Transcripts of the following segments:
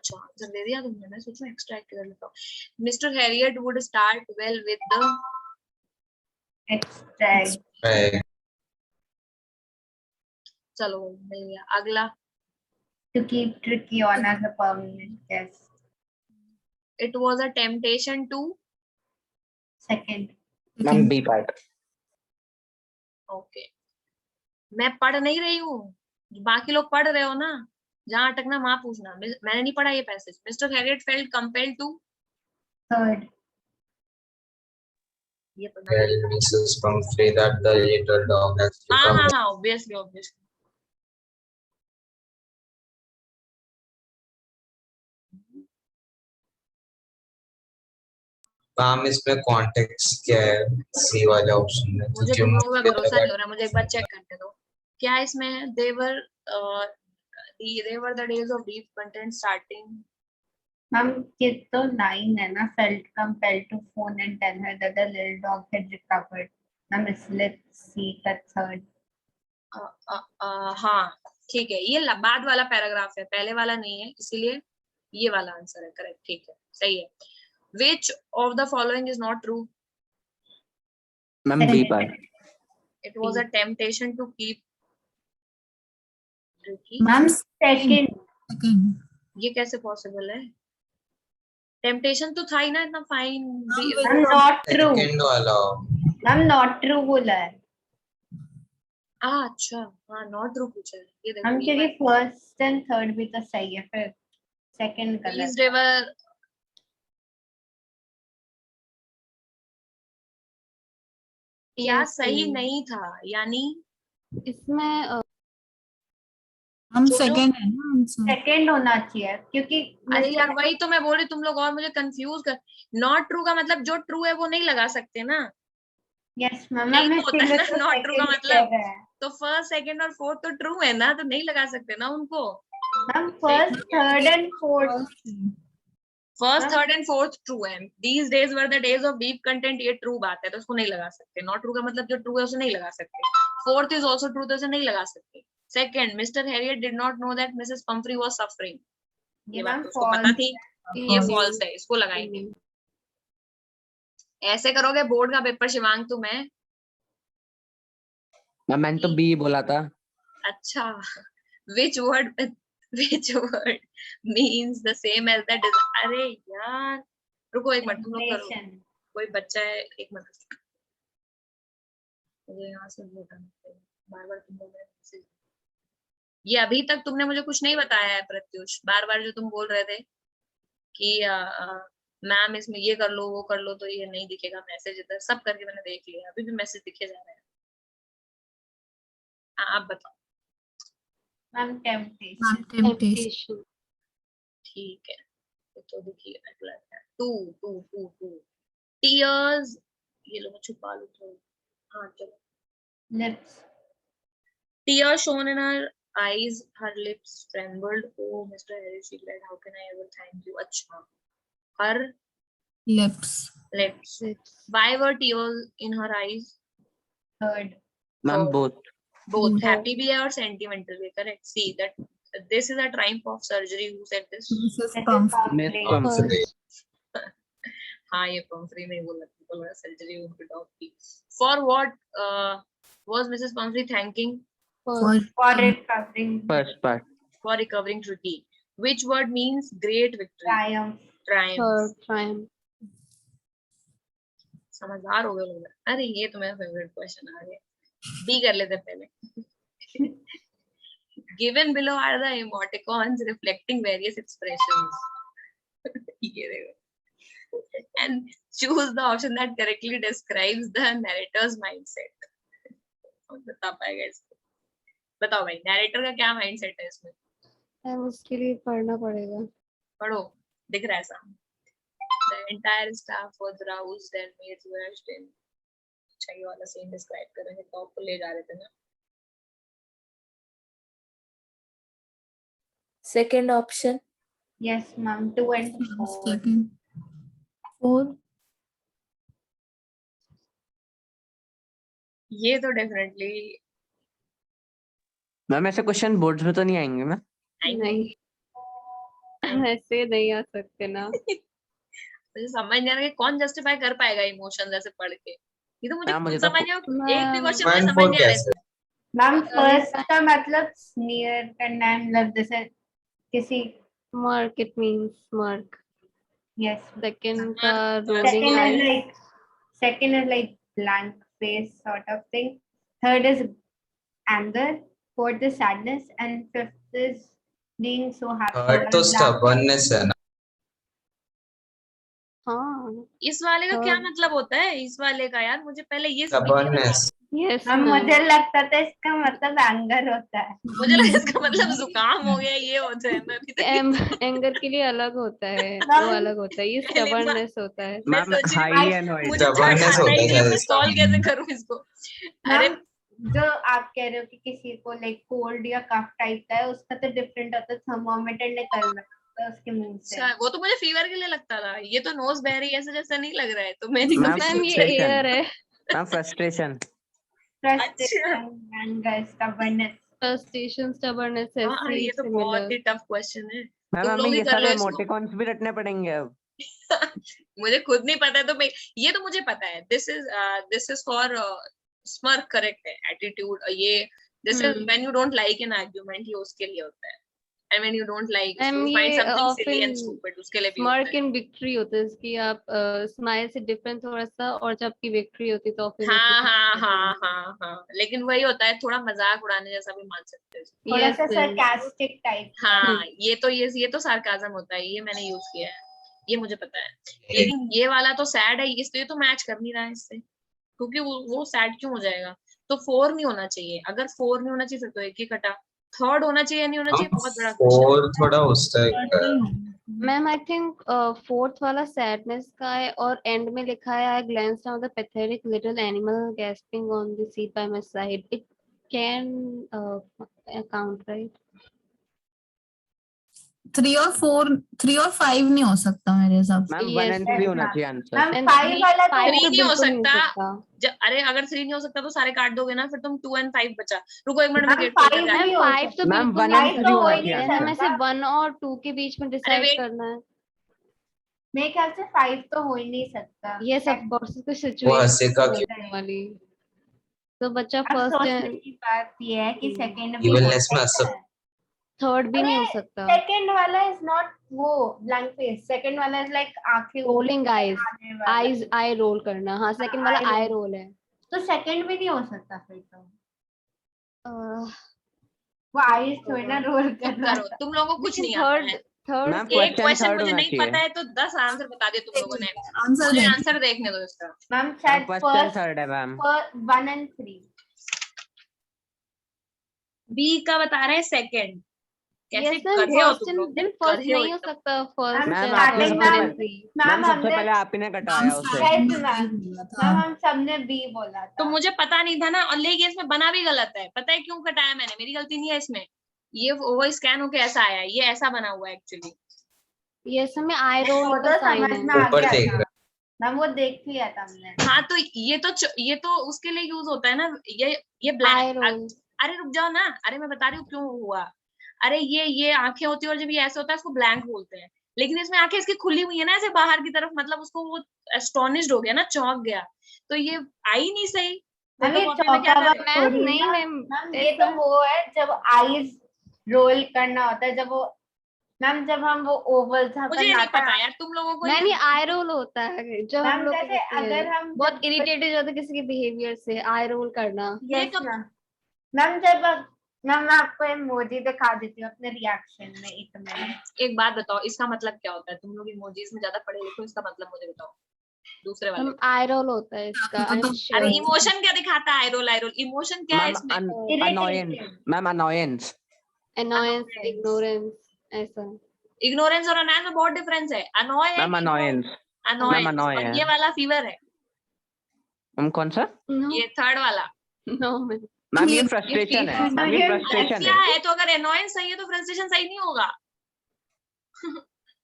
अच्छा आंसर दे दिया तुमने, मैं सोचूं एक्सट्रैक्ट कर लेता हूँ. Mister Harriet would start well with the Extract. चलो मिल गया. अगला. To keep tricky on as a permanent guest. It was a temptation to. Second. Ma'am B part. Okay. मैं पढ़ नहीं रही हूँ, बाकी लोग पढ़ रहे हो ना, जहाँ अटकना वहां पूछना. मैंने नहीं पढ़ा ये passage. Mister Harriet felt compelled to. Third. ये पढ़ना. Tell Mrs. Pumphrey that the little dog has become. हाँ ऑब्वियसली ऑब्वियसली. मैम इसमें कॉन्टेक्स्ट क्या है सी वाले ऑप्शन में? मुझे तुम लोगों पे भरोसा नहीं हो रहा, मुझे एक बार चेक करने दो. क्या इसमें है? they were the days of deep content starting. Ma'am, ये तो 9 है ना. Felt compelled to phone and tell her that the little dog had recovered. Ma'am, let's see the third. हाँ ठीक है, ये बाद वाला पैराग्राफ है, पहले वाला नहीं है, इसीलिए ये वाला आंसर है. करेक्ट, ठीक है, सही है. Which of the following is not true? Ma'am B part. It was a temptation to keep tricky. Ma'am, second. ये कैसे पॉसिबल है? टेम्पटेशन तो था ही ना, इतना fine. Ma'am, not true. Second वाला. Ma'am, not true बोला है. अच्छा हाँ, नॉट ट्रू पूछा है. ये देखो. हम क्योंकि फर्स्ट एंड थर्ड भी तो सही है, फिर सेकंड These गलत. they were. या सही नहीं था, यानी इसमें हम जो सेकंड है ना आंसर. सेकंड होना चाहिए क्योंकि अरे यार वही तो मैं बोल रही, तुम लोग और मुझे कंफ्यूज कर. नॉट ट्रू का मतलब जो ट्रू है वो नहीं लगा सकते ना. यस मैम, नहीं मैं तो होता है ना तो not true का second मतलब. कह रहा है. तो फर्स्ट सेकंड और फोर्थ तो ट्रू है ना, तो नहीं लगा सकते ना उनको. Ma'am first third and fourth. First third and fourth true है. These days were the days of deep content, ये ट्रू बात है, तो उसको नहीं लगा सकते. नॉट ट्रू का मतलब जो ट्रू है उसे नहीं लगा सकते. फोर्थ इज ऑल्सो ट्रू, तो उसे नहीं लगा सकते. Second, mister Harriet did not know that Mrs Pomfrey was suffering. ये बात उसको पता थी, ये फॉल्स है, इसको लगाएंगे. ऐसे करोगे बोर्ड का पेपर शिवांग तुम है. मैंने तो बी बोला था. अच्छा. which word means the same as that is. अरे यार रुको एक मिनट, तुम लोग करो. कोई बच्चा है, एक मिनट मुझे यहाँ से बार बार तुम लोग ये अभी तक तुमने मुझे कुछ नहीं बताया है प्रत्युष. बार बार जो तुम बोल रहे थे कि मैम इसमें ये कर लो वो कर लो, तो ये नहीं दिखेगा मैसेज इधर. सब करके मैंने देख लिया, अभी भी मैसेज दिखे जा रहे हैं. आप बताओ. Ma'am temptation. टेम्पटेशन. ठीक है, तो देखिए अगला है 2 टीयर्स. ये लो मैं छुपा लूं थोड़ा. हाँ चलो. Lips. Tears shone in her eyes, her lips trembled. Oh, Mr. Harris, she cried, how can I ever thank you? Achha. Her lips. Why were tears in her eyes? Third. Ma'am both. Both. Happy भी है और sentimental भी. Correct. See that this is a triumph of surgery. Who said this? Mrs. Pumphrey. हाँ ये Pumphrey ने बोला, बोला surgery उनके dog की. For what was Mrs. Pumphrey thanking? For recovering. First part. For recovering Trudy. Which word means great victory? Triumph. triumph. समझदार हो गए लोग. अरे ये तो मेरा फेवरेट क्वेश्चन आ गया. बी कर लेते पहले. Given below are the emoticons reflecting various expressions. ये देखो. And choose the option that correctly describes the narrator's mindset. बता पाएगा इसको? बताओ भाई, नैरेटर का क्या माइंडसेट है इसमें? उसके लिए पढ़ना पड़ेगा. पढ़ो, दिख रहा है सामने. The entire staff was roused and maids rushed in. अच्छा ये वाला सीन डिस्क्राइब करेंगे, तो आपको ले जा रहे थे ना. Second option. Yes ma'am, 2 and 4. 4. ये तो डेफिनेटली मैम ऐसे क्वेश्चन बोर्ड्स में तो नहीं आएंगे. मैं नहीं. मैम ऐसे नहीं आ सकते ना। मुझे समझ नहीं आ रहा कि कौन जस्टिफाई कर पाएगा इमोशंस ऐसे पढ़ के। ये तो मुझे मैम, मुझे खुद तो समझ नहीं आ- एक भी मैम क्वेश्चन मुझे वन समझ फोर नहीं आ रहा कैसे? है। मैम ये फर्स्ट का मतलब स्नीयर करना है, मतलब जैसे किसी smirk it means smirk. Yes. Second का Smirk, rolling Second is eyes. like blank face sort of thing. Third is anger. Fourth is sadness, and fifth is being so happy. Third तो or laughing. Stubbornness है ना। हाँ इस वाले का क्या Third. मतलब होता है? इस वाले का यार मुझे पहले ये समझ नहीं स्टबर्ननेस यस मैम मैम। मुझे लगता था इसका मतलब एंगर होता है। मुझे लगा इसका मतलब जुकाम हो गया ये होता है। मैं अभी तक एंगर के लिए अलग होता है, मैम, वो अलग होता है, ये पहली बार- स्टबर्ननेस होता है। मैं मैम सोच रही हाईली हूँ, एनॉयड। मुझे चढ़ Stubbornness खाता होता ही है नहीं है, शायद मैं इसका। सॉल्व कैसे करूँ इसको? अरे मैम जो आप कह रहे हो कि किसी को लाइक कोल्ड या कफ टाइप का है, उसका तो डिफरेंट होता है, थर्मोमीटर निकल रहा है उसके मुंह से। अच्छा, वो तो मुझे फीवर के लिए लगता था। ये तो नोज बह रही है ऐसा जैसा नहीं लग रहा है, तो मेरी मैम मैम ये frustration. एयर है। Ma'am frustration. Frustration, anger, stubbornness. Frustration stubbornness है हाँ, ये तो बहुत ही टफ क्वेश्चन है। मैम तुम हमें लोग ही ये कर सब लो इसको। इमोटिकॉन्स भी रटने पड़ेंगे अब। मुझे खुद नहीं पता है, तो मैं ये तो मुझे पता है। This is for smirk, correct है। एटीट्यूड ये this is when you don't like an argument, ये उसके लिए होता है। And when you don't like, ma'am you find ये something silly and often stupid, उसके लिए भी होता स्मर्क है। इन विक्ट्री होता है, इसकी आप स्माइल से डिफरेंट थोड़ा सा, और जब आपकी विक्ट्री होती है तो फिर हाँ, लेकिन वही होता है, थोड़ा मजाक उड़ाने जैसा भी मान सकते हो इसको। थोड़ा यस सा मैम। sarcastic type. हाँ, ये तो सार्काज्म होता है, ये मैंने यूज किया है, ये मुझे पता है। लेकिन ये वाला तो सैड है, इसलिए तो मैच कर नहीं रहा है इससे, क्योंकि वो सैड क्यों हो जाएगा? तो 4 नहीं होना चाहिए। अगर 4 नहीं होना चाहिए फिर तो एक ही कटा। थर्ड होना चाहिए, नहीं होना चाहिए, बहुत बड़ा क्वेश्चन। फोर थोड़ा उस टाइप का है। मैम आई थिंक फोर्थ वाला सैडनेस का है, और एंड में लिखा है I glanced on the pathetic little animal gasping on the seat by my side. It can count right? 3 और 4, 3 और 5 नहीं हो सकता मेरे हिसाब से। मैम Yes, 1 and 3 होना चाहिए आंसर। मैम And 5 वाला तो 5 3 तो नहीं हो बिल्कुल नहीं हो सकता। सकता। अरे अगर 3 नहीं हो सकता तो सारे काट दोगे ना, फिर तुम 2 and 5 बचा। रुको एक मिनट, मैं मैम गेट खोल कर 5 जाती नहीं हूँ। हो 5 तो सकता। मैम बिल्कुल 1 and नहीं तो 3 हो होना ही चाहिए नहीं है, आंसर। हमें सकता। से 1 और 2 के बीच में डिसाइड wait. करना है। मेरे ख्याल से 5 तो हो ही नहीं सकता। यस ऑफ कोर्स, कोई वो सिचुएशन हंसेगा क्यों? होने वाली। तो बच्चा अब फर्स्ट सोचने की बात ये है कि हम्म। सेकंड भी हो इवलनेस में सकता है। थर्ड भी नहीं हो सकता। सेकंड वाला इज नॉट वो ब्लैंक फेस, सेकंड वाला इज लाइक आंखें रोलिंग आईज, आने वाला। आईज आई रोल करना। हाँ, सेकंड वाला eye आई roll। रोल है। तो सेकंड भी नहीं हो सकता फिर तो। अह, वो आईज थोड़ी ना रोल कर चुप रहा करो, था। तुम लोगों को कुछ नहीं आता थर्ड है। थर्ड मैम एक क्वेश्चन क्वेश्चन थर्ड मुझे होना नहीं चाहिए। पता है तो 10 आंसर बता दिए तुम लोगों ने। आंसर मुझे दे आंसर देखने दो इसका। मैम मैम शायद क्वेश्चन थर्ड है मैम। 1 and 3। बी का बता रहे हैं सेकंड। कैसे यस मैम, गधे हो फर्स्ट तुम लोग? एंड फर्स्ट गधे हो नहीं हो एकदम। सकता। फर्स्ट मैम मैम एंड आपने स्टार्टिंग सबसे मैम पहले मैम मैम सबसे हमने पहले आप ही ने कटाया उसे। शायद मैम मैम बोला था। मैम हम सबने बी बोला तो था। मुझे पता नहीं था ना, और लेकिन इसमें बना भी गलत है। पता है क्यों कटाया मैंने? मेरी गलती नहीं है इसमें। ये वो स्कैन होके ऐसा आया है, ये ऐसा बना हुआ है एक्चुअली। यस हमें आई वो रोल तो का साइन समझ है। में आ ऊपर गया देख था। रहा मैम वो देख लिया था हमने। हाँ, तो ये तो उसके लिए यूज होता है ना। ये आई ब्लैक। रोल। अरे रुक जाओ ना, अरे मैं बता रही हूँ क्यों हुआ। अरे ये आंखें होती है, और जब ये ऐसे होता है इसको ब्लैंक बोलते हैं। लेकिन इसमें आंखें इसकी खुली हुई है ना ऐसे बाहर की तरफ, मतलब उसको वो एस्टोनिश्ड हो गया ना, चौंक गया। तो ये आई नहीं सही। फिर मैम तो ये कॉपी में क्या चौका करें? मैम थोड़ी नहीं ना। मैम, मैम ये तो वो है जब आईज रोल करना होता है, जब वो मैम जब हम वो ओवल था मुझे नहीं पता यार, तुम लोगों को मैम ये आई रोल होता है जब हम मैम लोग जैसे अगर हम बहुत इरिटेटेड हो जाते हैं किसी के बिहेवियर से, आई रोल करना। ये यस कब- मैम मैम जब मैम मैं आपको इमोजी दिखा देती हूँ अपने रिएक्शन में 1 मिनट। एक बात बताओ, इसका मतलब क्या होता है? तुम लोग इमोजीज में ज्यादा पढ़े लिखे हो, इसका मतलब मुझे बताओ। दूसरे वाले हम आई रोल होता है इसका। आपको तो- I'm sure. अरे इमोशन क्या दिखाता है? आई रोल इमोशन क्या है मैम इसमें? Annoyance. Ma'am annoyance. annoyance, Annoyance. ignorance ऐसा। इग्नोरेंस और अनॉय में बहुत डिफरेंस है। अनॉय है ma'am annoyance. Ma'am annoyance, annoy और है। ये वाला फीवर है। मैम कौन सा? No, ये थर्ड वाला no मैम। मैम ये ये फ्रस्ट्रेशन है। fever मैम ये है। फ्रस्ट्रेशन क्या है। है? तो अगर अनॉयंस सही है तो फ्रस्ट्रेशन सही नहीं होगा।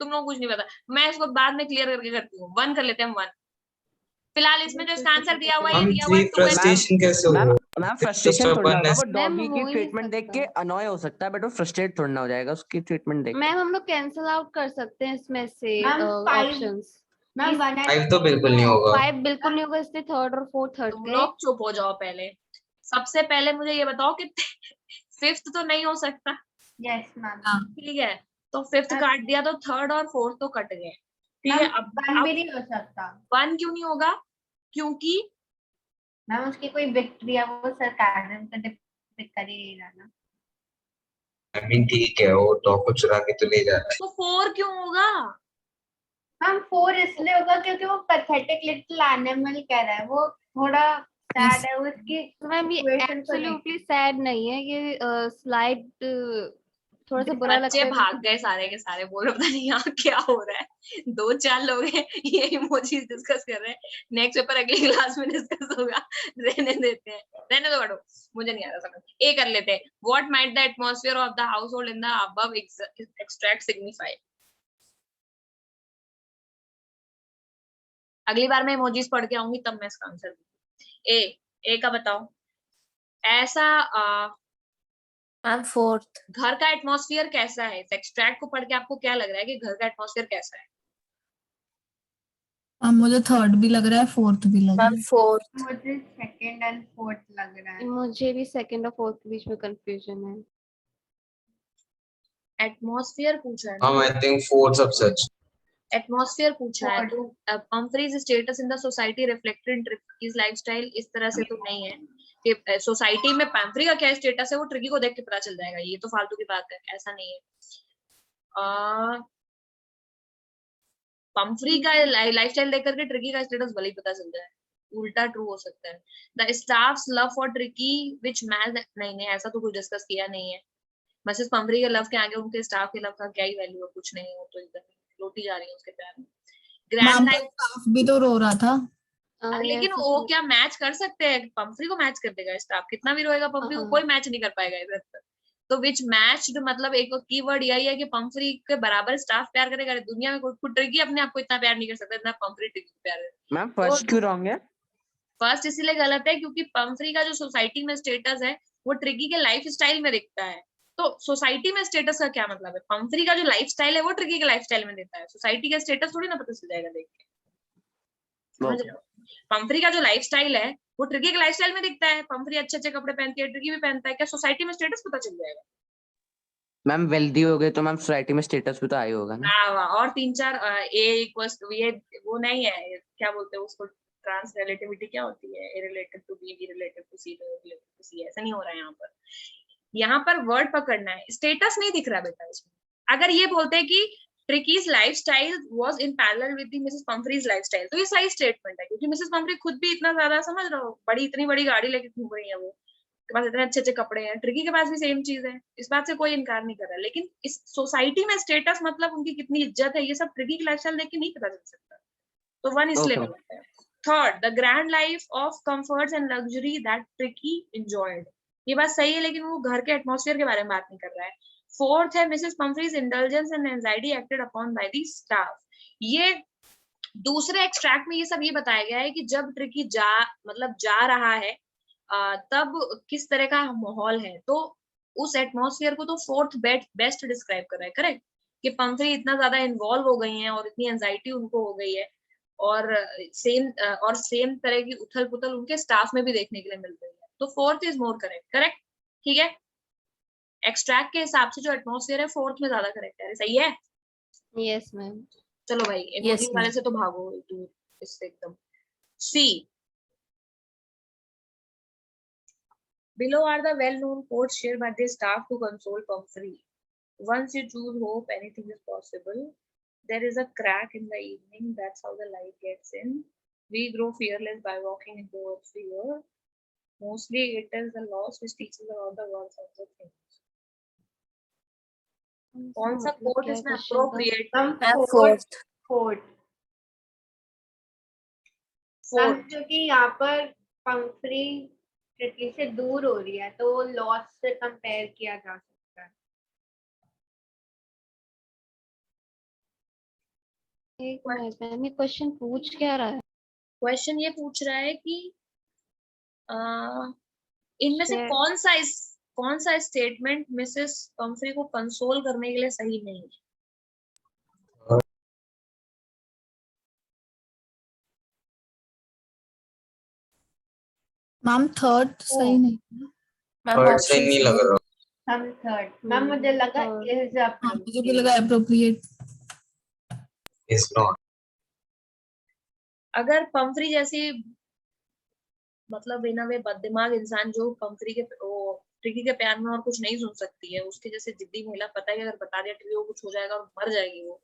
तुम लोग कुछ नहीं पता। मैं इसको बाद में क्लियर करके करती हूँ। 1 कर लेते हैं हम 1। फिलहाल इसमें जो इसका आंसर दिया हुआ है, ये हम दिया हुआ 3 है 2 and फ्रस्ट्रेशन कैसे मैम हुआ? मैम It's the फ्रस्ट्रेशन थोड़ा ना होगा, stubbornness. वो मैम डॉगी हो की ही नहीं ट्रीटमेंट देख के सकता। अनॉय हो सकता है, बट वो फ्रस्ट्रेट थोड़ा ना हो जाएगा उसकी ट्रीटमेंट देख के। मैम हम लोग कैंसिल आउट कर सकते हैं इसमें से मैम 5 ऑप्शंस। मैम 1 5 and तो 4 बिल्कुल नहीं होगा। 5 बिल्कुल नहीं होगा, इसलिए थर्ड और फोर्थ हट तुम गए। लोग चुप हो जाओ पहले। सबसे पहले मुझे ये बताओ कि फिफ्थ तो नहीं हो सकता, यस मैम। हाँ ठीक है? तो फिफ्थ मैम- काट दिया तो थर्ड और फोर्थ तो कट गए, ठीक है? मैम अब 1 भी नहीं हो सकता। 1 क्यों नहीं होगा? क्योंकि मैम उसकी कोई विक्ट्री है, वो सरकाजम का डिपिक्ट कर ही रहा ना। I mean ठीक है, वो डॉग को चुरा के तो ले जा रहा है। तो 4 क्यों होगा? हम 4 इसलिए होगा क्योंकि वो पैथेटिक लिटिल एनिमल कह रहा है, वो थोड़ा सैड है, उसकी तो मैम ये situation को लेके। एब्सोल्युटली सैड नहीं है, ये स्लाइड थोड़ा सा बुरा लगता बच्चे है। भाग गए सारे के सारे, बोलो पता नहीं यहाँ क्या हो रहा है। 2-4 लोग हैं, ये इमोजीज डिस्कस कर रहे हैं। नेक्स्ट पेपर अगली क्लास में डिस्कस होगा, रहने देते हैं, रहने दो, हटो, मुझे नहीं आ रहा समझ। ए कर लेते हैं, what might the atmosphere of the household in the above extract signify. अगली बार मैं इमोजीज पढ़ के आऊंगी तब मैं इसका आंसर दूंगी। ए का बताओ। ऐसा मैम 4th। घर का एटमॉस्फेयर कैसा है? इस एक्सट्रैक्ट को पढ़ के आपको क्या लग रहा है कि घर का एटमॉस्फेयर कैसा है? मुझे थर्ड भी लग रहा है, फोर्थ भी लग रहा मैम है। 4th। मुझे सेकंड एंड फोर्थ लग रहा है। मुझे भी सेकंड और फोर्थ के बीच में कंफ्यूजन है। एटमॉस्फेयर पूछा है हाँ, ना, I think 4 सब सच। एटमॉस्फेयर पूछा है तो Pumphrey's status in the society reflected in Tricki's lifestyle इस तरह से तो नहीं है कि सोसाइटी में पंफ्री का क्या स्टेटस है वो ट्रिकी को देख के पता चल जाएगा, ये तो फालतू की बात है, ऐसा नहीं है। पंफ्री का लाइफस्टाइल देख करके ट्रिकी का स्टेटस भले ही पता चल जाए, उल्टा ट्रू हो सकता है। The staffs love for tricky which match, नहीं ऐसा तो कुछ डिस्कस किया नहीं है। मिसेस पंफ्री के लव के आगे उनके स्टाफ के लव का क्या ही वैल्यू है, कुछ नहीं, वो तो एकदम लोटी जा रही है उसके प्यार में। ग्रैंड मैम लाइफ, का स्टाफ भी तो रो रहा था। लेकिन वो क्या मैच कर सकते हैं? पंफ्री को मैच कर देगा स्टाफ, कितना भी रोएगा पंफ्री को कोई मैच नहीं कर पाएगा इधर तक। तो विच मैच्ड मतलब एक कीवर्ड यही है कि पंफ्री के बराबर स्टाफ प्यार करेगा। दुनिया में कोई ट्रिकी अपने आप को इतना प्यार नहीं कर सकता जितना पंफ्री ट्रिकी को प्यार है। मैम फर्स्ट क्यों रॉन्ग है? फर्स्ट इसीलिए गलत है क्योंकि पंफ्री का जो सोसाइटी में स्टेटस है वो ट्रिकी के लाइफ स्टाइल में दिखता है। तो सोसाइटी में स्टेटस का क्या मतलब है? पंफ्री का जो लाइफ स्टाइल है वो ट्रिकी के लाइफ स्टाइल में देता है, सोसाइटी का स्टेटस थोड़ी ना पता चल जाएगा देख के, समझ रहे हो? पंफ्री का जो लाइफस्टाइल है वो ट्रिकी के लाइफस्टाइल में दिखता है। पंफ्री अच्छे अच्छे कपड़े पहनती है, ट्रिकी भी पहनता है, क्या सोसाइटी में स्टेटस पता चल जाएगा? मैम वेल्दी हो गए तो मैम सोसाइटी में स्टेटस भी तो आई होगा ना। वाह, और 3-4 ए इक्वल्स ये वो नहीं है, क्या बोलते हैं उसको, ट्रांस रिलेटिविटी क्या होती है? A related to B, B related to C, related to C, ऐसा नहीं हो रहा है यहाँ पर। यहाँ पर वर्ड पकड़ना है, स्टेटस नहीं दिख रहा बेटा इसमें। अगर ये बोलते हैं कि Tricky's lifestyle was in parallel with the Mrs. Pumphrey's lifestyle, तो ये सही स्टेटमेंट है क्योंकि मिसेस पंफ्री खुद भी इतना ज्यादा, समझ रहे हो, बड़ी इतनी बड़ी गाड़ी लेके घूम रही है, वो के पास इतने अच्छे अच्छे कपड़े हैं, ट्रिकी के पास भी सेम चीज है, इस बात से कोई इनकार नहीं कर रहा। लेकिन इस सोसाइटी में स्टेटस मतलब उनकी कितनी इज्जत है, ये सब ट्रिकी की लाइफस्टाइल देख के नहीं पता चल सकता। तो 1 इसलिए Okay. गलत है। Third, the grand life of comforts and luxury that tricky enjoyed, ये बात सही है लेकिन वो घर के एटमॉस्फेयर के बारे में बात नहीं कर रहा है। फोर्थ है Mrs Pumphrey's indulgence and anxiety acted upon by the staff, ये दूसरे एक्सट्रैक्ट में ये सब ये बताया गया है कि जब ट्रिकी जा रहा है तब किस तरह का माहौल है, तो उस एटमॉस्फेयर को तो फोर्थ बेस्ट डिस्क्राइब कर रहा है, करेक्ट? कि पंफ्री इतना ज्यादा इन्वॉल्व हो गई हैं और इतनी एंजाइटी उनको हो गई है और सेम तरह की उथल पुथल उनके स्टाफ में भी देखने के लिए मिल रही है, तो फोर्थ इज मोर करेक्ट, ठीक है? एक्सट्रैक्ट के हिसाब से जो एटमॉस्फेयर है फोर्थ में ज्यादा करेक्ट है, सही है? Yes ma'am. चलो भाई, Yes, इमोजी वाले ma'am. से तो भागो दूर इससे एकदम। सी, below are the well-known quotes shared by the staff to console Pumphrey. Once you choose hope, anything is possible. There is a crack in the evening, that's how the light gets in. We grow fearless by walking into our fear. Mostly it is the loss which teaches about the worth of the things. कौन सा coat इसमें appropriate? Ma'am 4th। Ma'am क्योंकि यहाँ पर Pomfrey tricky से दूर हो रही है तो लॉस से कंपेयर किया जा सकता है। एक मिनट मैम, ये क्वेश्चन पूछ क्या रहा है? क्वेश्चन ये पूछ रहा है कि इनमें से Share. कौन सा स्टेटमेंट मिसेस पंफ्री को कंसोल करने के लिए सही नहीं है? मैम थर्ड सही नहीं है। मैम थर्ड से नहीं लग रहा. हम थर्ड मैम मुझे लगा third. इज हाँ, मुझे भी लगा एप्रोप्रिएट। Is not. अगर पंफ्री जैसी मतलब बिना वे बददिमाग इंसान जो पंफ्री के ट्रिकी के प्यार में और कुछ नहीं सुन सकती है, उसके जैसे जिद्दी महिला, पता है कि अगर बता दिया ट्रिकी को कुछ हो जाएगा और मर जाएगी वो,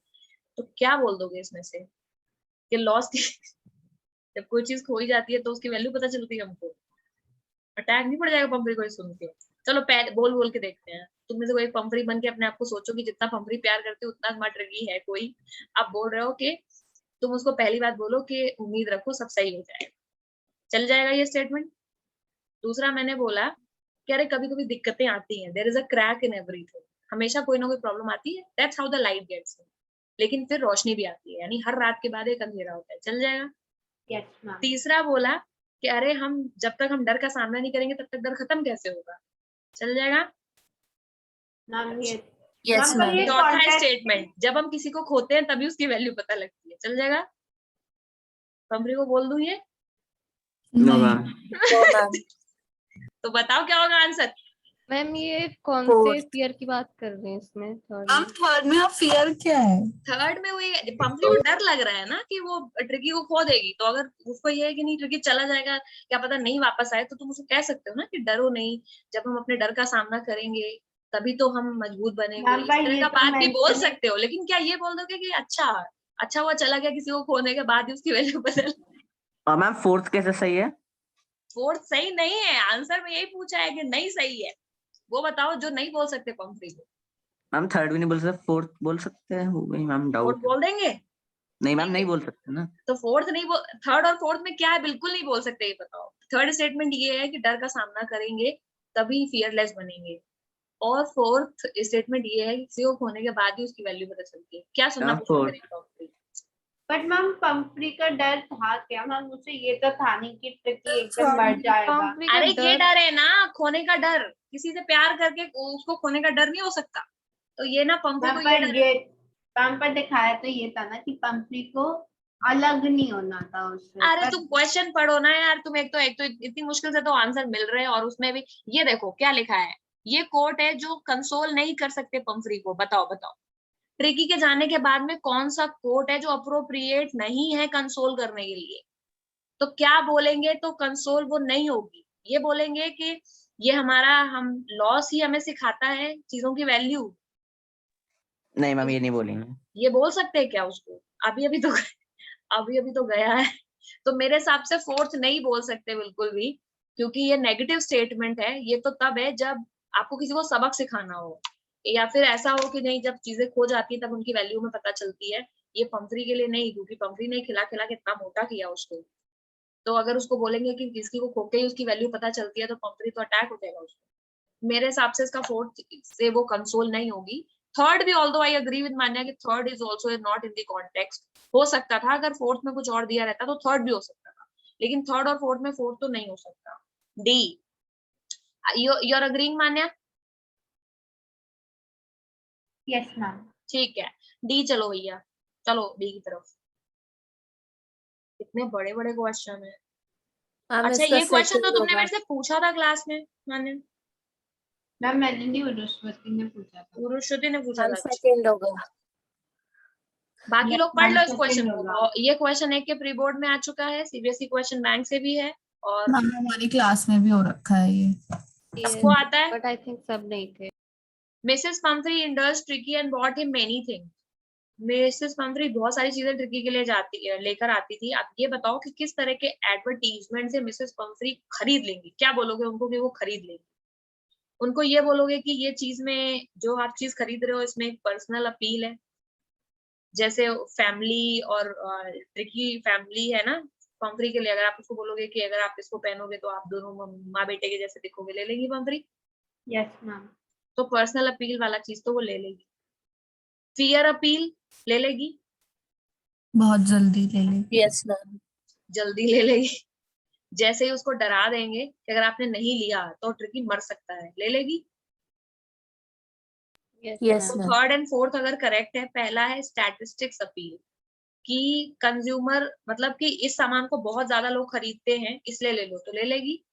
तो क्या बोल दोगे इसमें से कि लॉस की जब कोई चीज खोई जाती है तो उसकी वैल्यू पता चलती है हमको, अटैक नहीं पड़ जाएगा पंफ्री को ये सुन के? चलो बोल बोल के देखते हैं, तुम में से कोई पंफ्री बन के अपने आप को सोचो कि जितना पंफ्री प्यार करती है उतना स्मार्ट ट्रिकी है कोई। आप बोल रहे हो कि तुम उसको पहली बात बोलो कि उम्मीद रखो सब सही हो जाएगा, चल जाएगा ये स्टेटमेंट। दूसरा मैंने बोला कि अरे कभी कभी दिक्कतें आती हैं, there is a crack in everything, हमेशा कोई ना कोई प्रॉब्लम आती है, that's how the light gets in, लेकिन फिर रोशनी भी आती है, यानी हर रात के बाद एक अंधेरा होता है, चल जाएगा। यस मैम तीसरा बोला कि अरे हम जब तक हम डर का सामना नहीं करेंगे तब तक डर खत्म कैसे होगा, चल जाएगा। मैम ये यस मैम पर मैम ये चौथा context- स्टेटमेंट, जब हम किसी को खोते हैं तभी उसकी वैल्यू पता लगती है, चल जाएगा। पंफ्री को बोल दूं ये? नो नहीं मैम. नो मैम तो बताओ क्या होगा आंसर? मैम ये कौन से Fourth. fear की बात कर रहे हैं इसमें? थर्ड मैम थर्ड में आप फियर क्या है? थर्ड में वही पंफ्री को डर लग रहा है ना कि वो ट्रिकी को खो देगी, तो अगर उसको ये है कि नहीं ट्रिकी चला जाएगा, क्या पता नहीं वापस आए, तो तुम उसको कह सकते हो ना कि डरो नहीं, जब हम अपने डर का सामना करेंगे तभी तो हम मजबूत बनेंगे, मैम इस भाई, तरह ये का तो बात भी बोल mention- सकते हो। लेकिन क्या ये बोल दोगे कि अच्छा वो चला गया, किसी को खोने के बाद ही उसकी वैल्यू बदल? और मैम फोर्थ कैसे सही है? फोर्थ सही नहीं है, आंसर में यही पूछा है कि नहीं सही है, वो बताओ जो नहीं बोल सकते पंफ्री को। मैम थर्ड भी नहीं बोल सकते, फोर्थ बोल सकते हैं, हो गई मैम फोर्थ डाउट. बोल देंगे? नहीं मैम ठीक नहीं है। बोल सकते ना. तो फोर्थ नहीं बोल, थर्ड और फोर्थ में क्या है बिल्कुल नहीं बोल सकते, ये बताओ। थर्ड स्टेटमेंट ये है कि डर का सामना करेंगे तभी फियरलेस बनेंगे, और फोर्थ स्टेटमेंट ये है कि किसी को खोने के बाद ही उसकी वैल्यू पता चलती है। क्या सुनना हाँ, पसंद fourth. करेंगे पंफ्री? बट मैम पंफ्री का डर था क्या मैम? मुझे ये तो था नहीं कि ट्रिकी एकदम मर जाएगा। पंफ्री का अरे ये डर डर है ना खोने का डर, किसी से प्यार करके उसको खोने का डर नहीं हो सकता, तो ये ना पंफ्री मैम को ये पर डर ये मैम पर दिखाया तो ये था ना कि पंफ्री को अलग नहीं होना था उससे। अरे पर तुम क्वेश्चन पढ़ो ना यार, तुम एक तो इतनी मुश्किल से तो आंसर मिल रहे हैं, और उसमें भी ये देखो क्या लिखा है, ये कोट है जो कंसोल नहीं कर सकते पंफ्री को, बताओ ट्रिकी के जाने के बाद में कौन सा कोट है जो अप्रोप्रिएट नहीं है कंसोल करने के लिए? तो क्या बोलेंगे तो कंसोल वो नहीं होगी, ये बोलेंगे कि ये हम लॉस ही हमें सिखाता है चीजों की वैल्यू, नहीं मैम ये नहीं बोलेंगे. ये बोल सकते हैं क्या उसको? अभी तो गया है, तो मेरे हिसाब से फोर्थ नहीं बोल सकते बिल्कुल भी, क्योंकि ये नेगेटिव स्टेटमेंट है। ये तो तब है जब आपको किसी को सबक सिखाना हो, या फिर ऐसा हो कि नहीं जब चीजें खो जाती है तब उनकी वैल्यू में पता चलती है। ये पंफ्री के लिए नहीं, क्योंकि पंफ्री ने खिला खिला के इतना मोटा किया उसको, तो अगर उसको बोलेंगे कि किसी को खो के ही उसकी वैल्यू पता चलती है तो पंफ्री तो अटैक हो जाएगा उसको। मेरे हिसाब से इसका फोर्थ से वो कंसोल नहीं होगी। थर्ड भी, ऑल्दो आई एग्री विद मान्या कि third is also not in the context, हो सकता था अगर फोर्थ में कुछ और दिया रहता तो थर्ड भी हो सकता था, लेकिन थर्ड और फोर्थ में फोर्थ तो नहीं हो सकता। D, you are agreeing Manya? Yes ma'am. ठीक है, डी चलो भैया, चलो डी की तरफ। इतने बड़े बड़े क्वेश्चन है। मैम अच्छा इसका ये क्वेश्चन तो second तुमने होगा. मेरे से पूछा था क्लास में मान्या, मैम मैंने नहीं, उरुष्वती ने पूछा था। उरुश्रुति ने पूछा मैम था। सेकंड होगा. बाकी Yes, लोग पढ़ लो ma'am, इस second क्वेश्चन होगा। को, ये क्वेश्चन एक के प्री बोर्ड में आ चुका है, सीबीएसई क्वेश्चन बैंक से भी है, और मैम हमारी क्लास में भी हो रखा है ये। सबको आता है। बट आई थिंक सब नहीं थे। Mrs Pomfrey indulge tricky and bought him many things. Mrs Pomfrey बहुत सारी चीजें ट्रिकी के लिए लेकर आती थी। आप ये बताओ कि किस तरह के एडवर्टीजमेंट से मिसेस पंफ्री खरीद लेंगी? क्या बोलोगे उनको कि वो खरीद लेंगी? उनको ये बोलोगे कि ये चीज में जो आप चीज खरीद रहे हो इसमें एक पर्सनल अपील है, जैसे फैमिली और ट्रिकी फैमिली है ना पंफ्री के लिए, अगर आप उसको बोलोगे कि अगर आप इसको पहनोगे तो आप दोनों माँ बेटे के जैसे दिखोगे, ले लेंगी पंफ्री? Yes ma'am. तो पर्सनल अपील वाला चीज तो वो ले लेगी। फियर अपील ले लेगी? बहुत जल्दी ले लेगी। Yes ma'am. जल्दी ले लेगी। जैसे ही उसको डरा देंगे कि अगर आपने नहीं लिया तो ट्रिकी मर सकता है, ले लेगी। Yes, तो ma'am. थर्ड एंड फोर्थ अगर करेक्ट है, पहला है स्टैटिस्टिक्स अपील, कि कंज्यूमर मतलब कि इस सामान को बहुत ज्यादा लोग खरीदते हैं इसलिए ले लो, तो ले लेगी।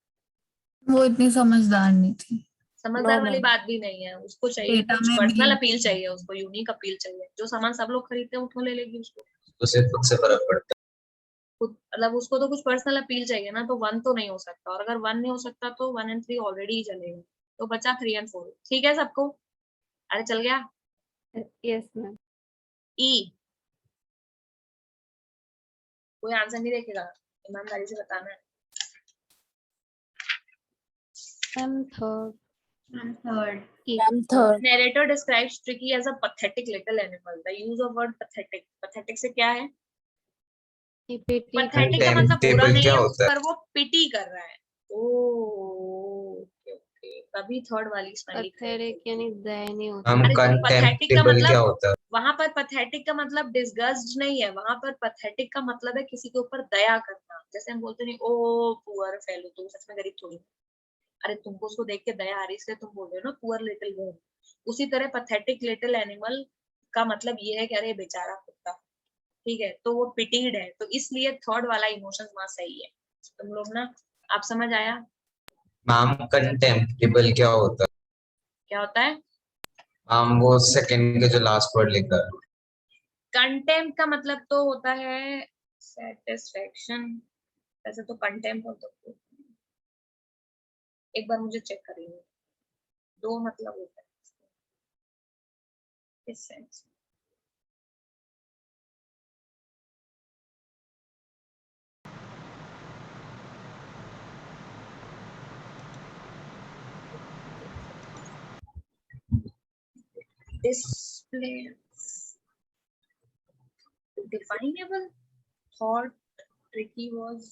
वो इतनी समझदार नहीं थी। समझदार No, वाली ma'am. बात भी नहीं है, उसको चाहिए Data कुछ में पर्सनल भी- अपील चाहिए, उसको यूनिक अपील चाहिए। जो सामान सब लोग खरीदते हैं उसको ले लेगी उसको, उसे खुद से फर्क पड़ता मतलब उसको तो कुछ पर्सनल अपील चाहिए ना, तो 1 तो नहीं हो सकता, और अगर 1 नहीं हो सकता तो 1 एंड 3 ऑलरेडी ही चलेगा, तो बचा 3 एंड 4। ठीक है सबको? अरे चल गया। Yes, ma'am. ई, कोई आंसर नहीं देखेगा, ईमानदारी से बताना है। I'm third. I'm third. I'm third. Narrator describes Tricky as a pathetic little animal. The use of word pathetic, pathetic से क्या है? He pity. Pathetic का मतलब बुरा Contemptible नहीं क्या है, होता है? पर वो पिटी कर रहा है। ओके ओके, तभी थर्ड वाली स्माइली। Pathetic यानी दयनीय होता हम अरे तो pathetic का contemptible क्या मतलब, होता है? वहां पर pathetic का मतलब डिसगस्ट नहीं है, वहां पर pathetic का मतलब है किसी के ऊपर दया करना। जैसे हम बोलते नहीं, ओ पुअर फेलो, तुम सच में गरीब थोड़ी, अरे तुमको उसको देख के दया आ रही इसलिए तुम बोल रहे हो ना पुअर लिटिल गर्ल। उसी तरह पैथेटिक लिटिल एनिमल का मतलब ये है कि अरे बेचारा कुत्ता, ठीक है, तो वो पिटीड है, तो इसलिए थर्ड वाला इमोशंस वहां सही है। तुम लोग ना, आप समझ आया मैम contemptible क्या होता है? क्या होता है? मैम वो सेकंड के जो लास्ट वर्ड लिखा है। कंटेम्प्ट का मतलब तो होता है सेटिस्फेक्शन, वैसे तो कंटेम्प्ट हो तो एक बार मुझे चेक करेंगे, दो मतलब होता है इस sense. Display definable thought Tricky was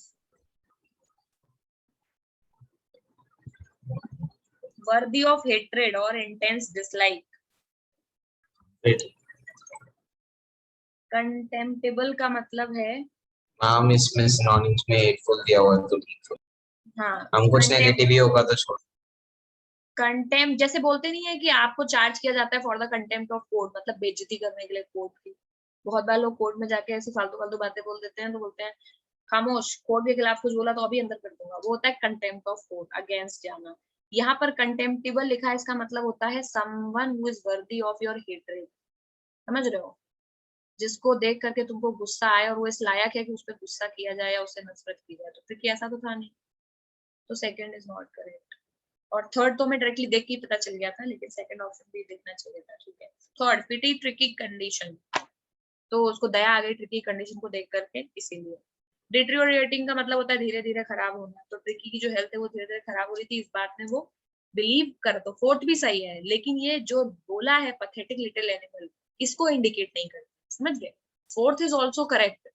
worthy of hatred or intense dislike. Contemptible का मतलब है, मैम इसमें सिनोनिम्स में hateful दिया हुआ है तो ठीक है। हाँ हम कुछ नेगेटिव ही होगा तो छोड़। कंटेम्प्ट जैसे बोलते नहीं है कि आपको चार्ज किया जाता है for the contempt of court, मतलब बेइज्जती करने के लिए कोर्ट की। बहुत बार लोग कोर्ट में जाके ऐसी फालतू फालतू बातें बोल देते हैं, तो बोलते हैं खामोश, कोर्ट के खिलाफ कुछ बोला तो अभी अंदर कर दूंगा, वो होता है कंटेम्प्ट ऑफ कोर्ट, अगेंस्ट जाना। यहाँ पर कंटेम्प्टिबल लिखा है, इसका मतलब होता है someone who is worthy of your hatred. समझ रहे हो? जिसको देख करके तुमको गुस्सा आए और वो इस लायक है कि उस पर गुस्सा किया जाए या उससे नफरत की जाए, तो फिर ऐसा तो था नहीं, तो सेकंड इज नॉट करेक्ट। और थर्ड तो मैं डायरेक्टली देख के ही पता चल गया था, लेकिन सेकंड ऑप्शन भी देखना चाहिए था। ठीक है, थर्ड पिटी ट्रिकी कंडीशन, तो उसको दया आ गई ट्रिकी कंडीशन को देख करके, इसीलिए। डिटेरियोरेटिंग का मतलब होता है धीरे धीरे खराब होना, तो ट्रिकी की जो हेल्थ है वो धीरे धीरे खराब हो रही थी, इस बात में वो बिलीव कर, तो फोर्थ भी सही है, लेकिन ये जो बोला है पैथेटिक लिटिल एनिमल, इसको इंडिकेट नहीं करता, समझ गए? Fourth is also correct.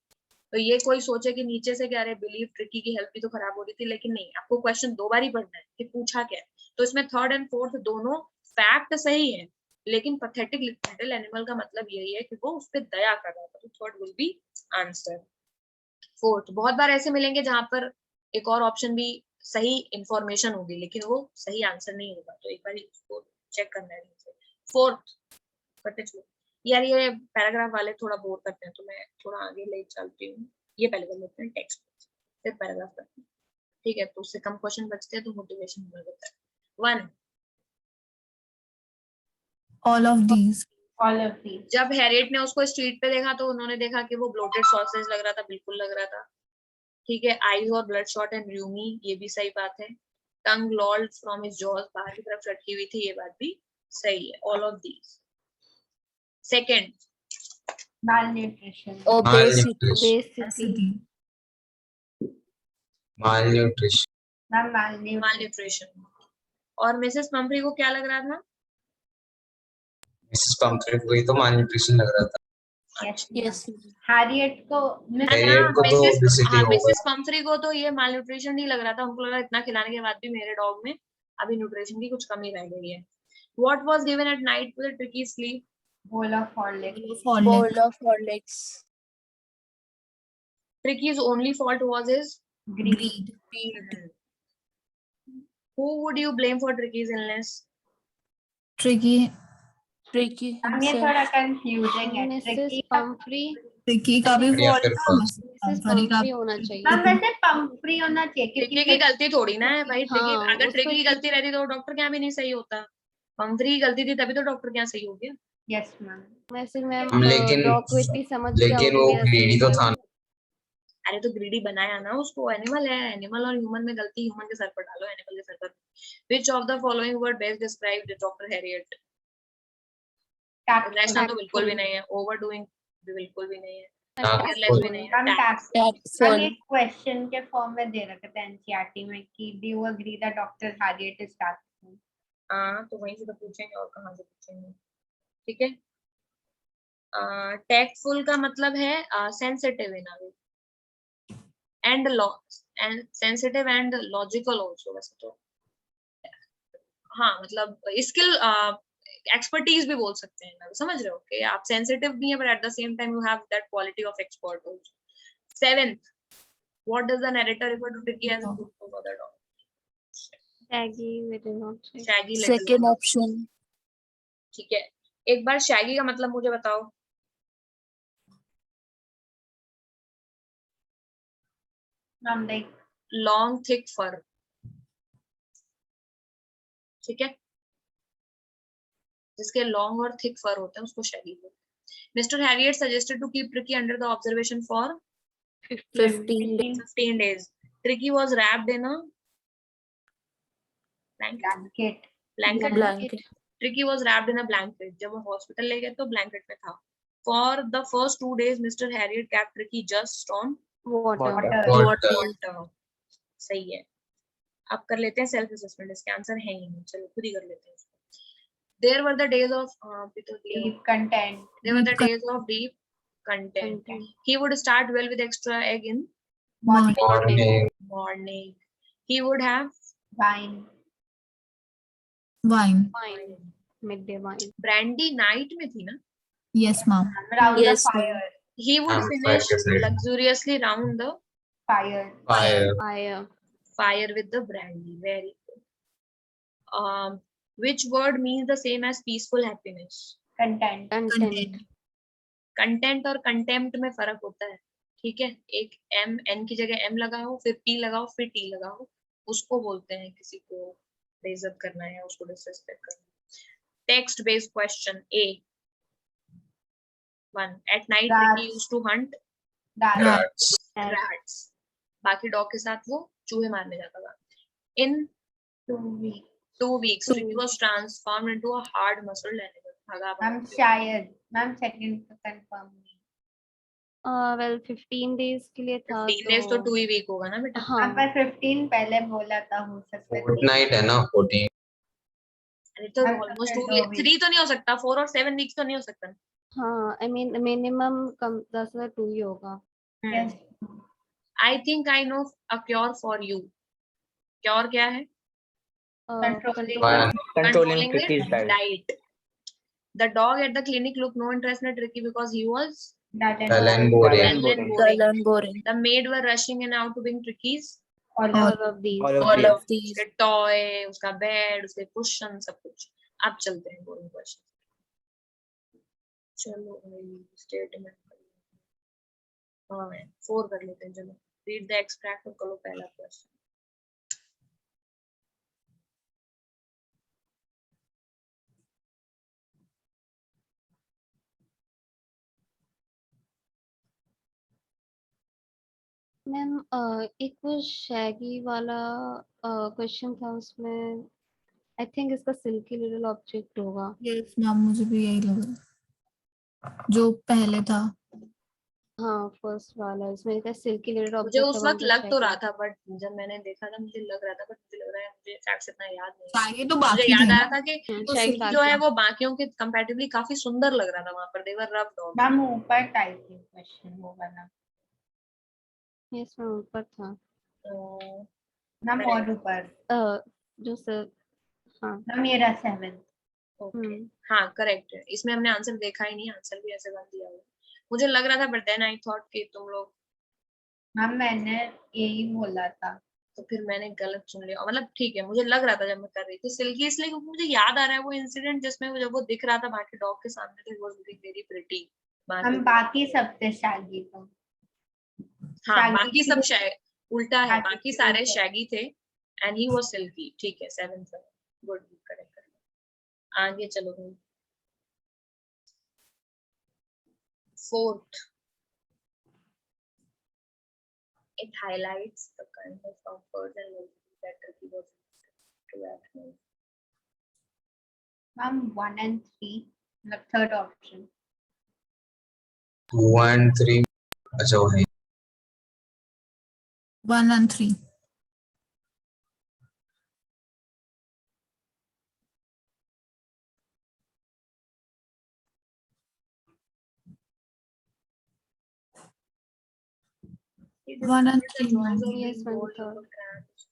तो ये कोई सोचे कि नीचे से क्या रहे बिलीव ट्रिकी की हेल्थ भी तो खराब हो रही थी, लेकिन नहीं, आपको क्वेश्चन दो बार ही पढ़ना है कि पूछा क्या है। तो इसमें थर्ड एंड फोर्थ दोनों फैक्ट सही है, लेकिन पैथेटिक लिटिल एनिमल का मतलब यही है कि वो उस पर दया कर रहा था, तो third will be answer. Fourth बहुत बार ऐसे मिलेंगे जहां पर एक और ऑप्शन भी सही इंफॉर्मेशन होगी, लेकिन वो सही आंसर नहीं होगा, तो एक बार उसको चेक करना है। फोर्थ करते चलो यार, ये पैराग्राफ वाले थोड़ा बोर करते हैं, तो मैं थोड़ा आगे ले चलती हूँ। ये पहले कर लेते हैं टेक्स्ट, फिर पैराग्राफ करते हैं, ठीक है? तो उससे कम क्वेश्चन बचते हैं तो मोटिवेशन मिल जाता है। 1 All of these. All of these. जब हैरियट ने उसको स्ट्रीट पे देखा तो उन्होंने देखा कि वो ब्लोटेड सॉसेज लग रहा था, बिल्कुल लग रहा था, ठीक है। आईज और ब्लड शॉट एंड र्यूमी, ये भी सही बात है। टंग लॉल्ड फ्रॉम हिज जॉज, बाहर की तरफ लटकी हुई थी, ये बात भी सही है। All of these. Second, Malnutrition. Obesity. Obesity. Malnutrition. Ma'am, malnutrition. malnutrition। और मिसेस पंपरी को क्या लग रहा था? मिसेस पंपरी को ही तो malnutrition लग रहा था। Yes. Yes. Harriet को Harriet को तो obesity होगा। मिसेस पंपरी को तो ये malnutrition नहीं लग रहा था, उनको लगा इतना खिलाने के बाद भी मेरे डॉग में अभी न्यूट्रिशन की कुछ कमी रह गई है। What was given at night with a tricky sleep? bowl of Horlicks. Bowl of Horlicks. Tricky's only fault was his Greed. Who would you blame for Tricky's illness? Tricky Tricky ma'am ये himself. थोड़ा confusing है. Mrs Tricky Pomfrey tricky का भी या फिर false. Mrs Sorry, Pomfrey होना ma'am चाहिए. वैसे पंफ्री होना चाहिए ट्रिकी क्योंकि की गलती थोड़ी ना है भाई. ट्रिकी हाँ, अगर उसको ट्रिकी की गलती रहती तो डॉक्टर क्या भी नहीं सही होता. पंफ्री की गलती थी तभी तो डॉक्टर क्या सही हो गया. Yes ma'am. वैसे मैम लेकिन डॉग क्विकली समझ गया लेकिन होगी वो मेरा ग्रीडी तो था. अरे तो ग्रीडी बनाया ना उसको. एनिमल है. एनिमल और ह्यूमन में गलती ह्यूमन के सर पर डालो, एनिमल के सर पर. Which of the following word best describe doctor Harriet? Rational तो बिल्कुल भी नहीं है. ओवरडूइंग भी बिल्कुल भी नहीं है. केयरलेस भी नहीं है. Ma'am Tactful. Ma'am Tactful. ये क्वेश्चन के फॉर्म में दे रखे थे एनसीईआरटी में कि do you agree that doctor Harriet is tactful. हाँ तो वहीं से तो पूछेंगे और कहाँ से पूछेंगे. ठीक है. टैक्टफुल का मतलब है sensitive in a way and and sensitive and logical also. वैसे तो हाँ मतलब स्किल एक्सपर्टीज भी बोल सकते हैं. समझ रहे हो कि आप सेंसिटिव भी हैं but at the same time you have that quality of expert also. 7th, what does the narrator refer to Tricky as a good for the dog? Shaggy little not say. Shaggy little Second dog. option. ठीक है. एक बार Shaggy का मतलब मुझे बताओ. Ma'am like long thick fur. ठीक है. जिसके लॉन्ग और थिक फर होते हैं उसको शैगी बोलते हैं. Mister Harriet suggested to keep Tricki under the observation for 15 days. 15 days. Tricky was wrapped in a blanket. Blanket. Tricky was wrapped in a blanket. जब वो हॉस्पिटल ले गए तो ब्लैंकेट में था. For the first 2 days, Mr. Harriet kept Tricky just on Water. water. सही है. अब कर लेते हैं सेल्फ असेसमेंट. इसके आंसर है ही नहीं. चलो खुद ही कर लेते हैं. There were the days of deep content. There were the days of deep content. He would start well with extra egg in morning. He would have Wine. wine. Wine. Midday wine. brandy night में थी ना. Yes, ma'am. Around the Yes, fire. He would finish luxuriously round the Fire. Fire. fire with the brandy. Very good. Which word means the same as peaceful happiness? Content. Content. Content और contempt में फर्क होता है. ठीक है. एक m n की जगह m लगाओ, फिर p लगाओ, फिर t लगाओ. उसको बोलते हैं किसी को बेइज्जत करना है या उसको डिसरिस्पेक्ट करना. Text based question. A 1. At night Rats. Tricky used to hunt That. rats. बाकी डॉग के साथ वो चूहे मारने जाता था. In 2 weeks. 2 weeks, Tricky was transformed into a hard muscled animal. भागा मैम भागा. शायद मैम सेकंड तो कंफर्म नहीं. Well, 15 days के लिए था 15 days तो 2 ही week होगा ना बेटा. हाँ. मैम पर 15 पहले बोला था हो सकता है. Fortnight है ना 14. अरे तो मैम, ऑलमोस्ट तो 2 weeks. 3 तो नहीं हो सकता. 4 और 7 weeks तो नहीं हो सकता. हाँ, I mean minimum कम 10 या 2 ही होगा. Yes. I think I know a cure for you. Cure क्या है? Controlling Tricky's diet. diet. The dog at the clinic looked no interest in Tricky because he was That and Dull and dull boring. and boring. Dull and boring. The maid were rushing in and out to bring Tricky's all All of these. All of these. उसके toy, उसका bed, उसके cushion, सब कुछ. अब चलते हैं boring question. चलो भाई स्टेटमेंट. हाँ 4 कर लेते हैं. चलो रीड द एक्सट्रैक्ट और करो पहला क्वेश्चन. मैम एक वो शैगी वाला क्वेश्चन था उसमें आई थिंक इसका सिल्की लिटिल ऑब्जेक्ट होगा. Yes, मैम मुझे भी यही लगा जो पहले था. हाँ फर्स्ट वाला इसमें क्या सिल्की लिटिल मुझे ऑब्जेक्ट उस वक्त लग तो रहा था बट जब मैंने देखा था मुझे लग रहा था बट मुझे लग रहा है मुझे फैक्ट्स इतना याद नहीं है. शायरी तो मुझे बाकी याद थे आया ना. था कि शैगी जो है वो बाकियों के कंपैरेटिवली काफी सुंदर लग रहा था. वहां पर देवर रफ डॉग. मैम ऊपर टाइप की क्वेश्चन वो वाला. यस मैम ऊपर था. मैम और ऊपर. जो सर हाँ. मैम मेरा 7. ओके हाँ करेक्ट है. इसमें हमने आंसर देखा ही नहीं. आंसर भी ऐसे बन दिया हुआ. मुझे लग रहा था बट देन आई थॉट कि तुम लोग मैम मैंने यही बोला था। तो फिर मैंने गलत सुन लिया, मतलब ठीक है, मुझे लग रहा था जब मैं कर रही थी सिल्की, इसलिए क्योंकि मुझे याद आ रहा है वो इंसिडेंट जिसमें वो जब वो दिख रहा था बाकी डॉग के सामने, तो वाज लुकिंग वेरी प्रिटी। हम बाकी सब थे शैगी, तो हाँ, शैगी बाकी की सब भी- उल्टा है, बाकी बाकी की सारे भी- शैगी थे एंड ही वाज सिल्की। ठीक है, 7-7 गुड, करेक्ट। आगे चलो भाई। Fourth, it highlights the kind of comfort and luxury that Turkey was to Athens. Ma'am 1 and 3, मतलब थर्ड ऑप्शन। 2 and 3 अच्छा वो है 1 and 3. It 1 and discovered the 3, joys ma'am. of Yes, being one bold third. over crabs.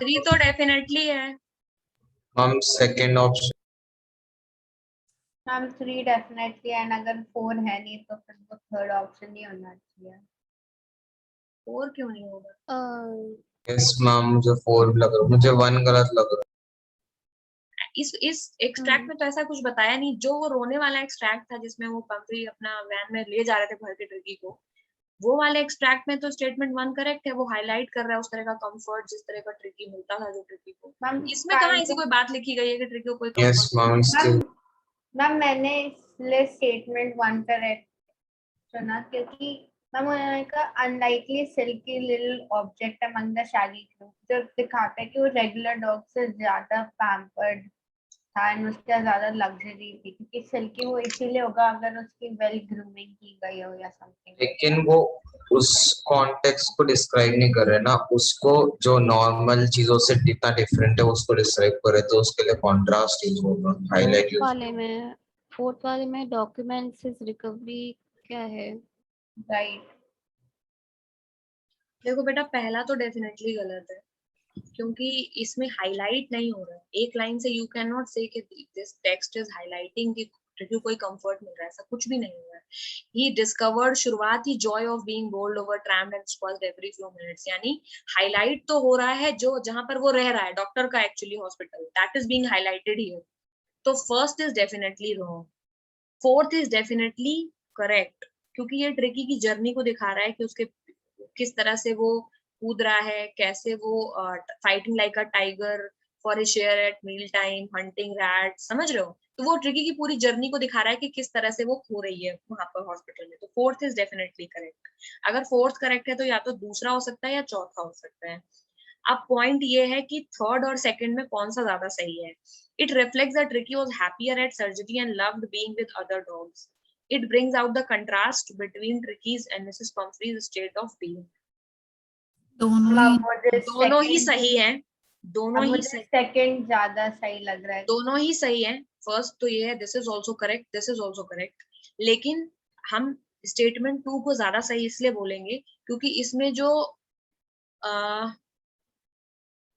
Three तो definitely है। हम second option ma'am 3 definitely है, and अगर 4 है नहीं तो फिर वो थर्ड ऑप्शन ही होना चाहिए। और क्यों नहीं होगा? यस मैम मुझे 4 लग रहा है, मुझे 1 गलत लग रहा है। इस एक्सट्रैक्ट में तो ऐसा कुछ बताया नहीं। जो वो रोने वाला एक्सट्रैक्ट था जिसमें वो पंपी अपना वैन में ले जा रहे थे भर के ट्रिकी को, वो वाले एक्सट्रैक्ट में तो स्टेटमेंट 1 करेक्ट है। वो हाईलाइट कर रहा है उस तरह का कंफर्ट जिस तरह का ट्रिकी मिलता था जो ट्रिकी को। मैम इसमें कहाँ ऐसी कोई बात लिखी गई है कि ट्रिकी को कोई यस कंफर्ट? मैम इसके मैम मैंने इसलिए स्टेटमेंट 1 करेक्ट चुना क्योंकि मैम उन्होंने कहा unlikely silky little object among the shaggy crew, जो दिखाता है कि वो रेगुलर डॉग से ज्यादा पैम्पर्ड था एंड उसके ज्यादा लग्जरी थी, क्योंकि सिल्की वो इसीलिए होगा अगर उसकी वेल ग्रूमिंग की गई हो या समथिंग। लेकिन वो उस कॉन्टेक्स्ट को डिस्क्राइब नहीं कर रहे ना, उसको जो नॉर्मल चीजों से कितना डिफरेंट है उसको डिस्क्राइब कर रहे, तो उसके लिए कॉन्ट्रास्ट यूज होगा, हाईलाइट यूज फोर्थ वाले में डॉक्यूमेंट्स रिकवरी क्या है? राइट। देखो बेटा, पहला तो डेफिनेटली गलत है क्योंकि इसमें हाईलाइट नहीं हो रहा है। एक लाइन से यू कैन नॉट से कि दिस टेक्स्ट इज हाईलाइटिंग कि ट्रिकी कोई कंफर्ट मिल रहा है, ऐसा कुछ भी नहीं हुआ है। ही डिस्कवर्ड, शुरुआत ही joy of being bowled over trampled and spoiled every few minutes, यानी हाईलाइट तो हो रहा है जो जहां पर वो रह रहा है, डॉक्टर का actually hospital, that is being highlighted here. तो first is definitely wrong, fourth is definitely correct, क्योंकि ये ट्रिकी की जर्नी को दिखा रहा है कि उसके किस तरह से वो कूद रहा है, कैसे वो fighting like a tiger for a share at meal time, hunting rat, समझ रहे हो? तो वो ट्रिकी की पूरी जर्नी को दिखा रहा है कि किस तरह से वो खो रही है वहां पर हॉस्पिटल में। तो फोर्थ इज डेफिनेटली करेक्ट। अगर फोर्थ करेक्ट है तो या तो दूसरा हो सकता है या चौथा हो सकता है। अब पॉइंट ये है कि थर्ड और सेकंड में कौन सा ज्यादा सही है। It reflects that Tricki was happier at surgery and loved being with other dogs. It brings out the contrast between Tricky's and Mrs. Pumphrey's state of being. दोनों ही सही हैं, दोनों ही सही, सेकंड ज्यादा सही लग रहा है। दोनों ही सही हैं। फर्स्ट तो ये है, this is also correct, this is also correct, लेकिन हम स्टेटमेंट 2 को ज्यादा सही इसलिए बोलेंगे क्योंकि इसमें जो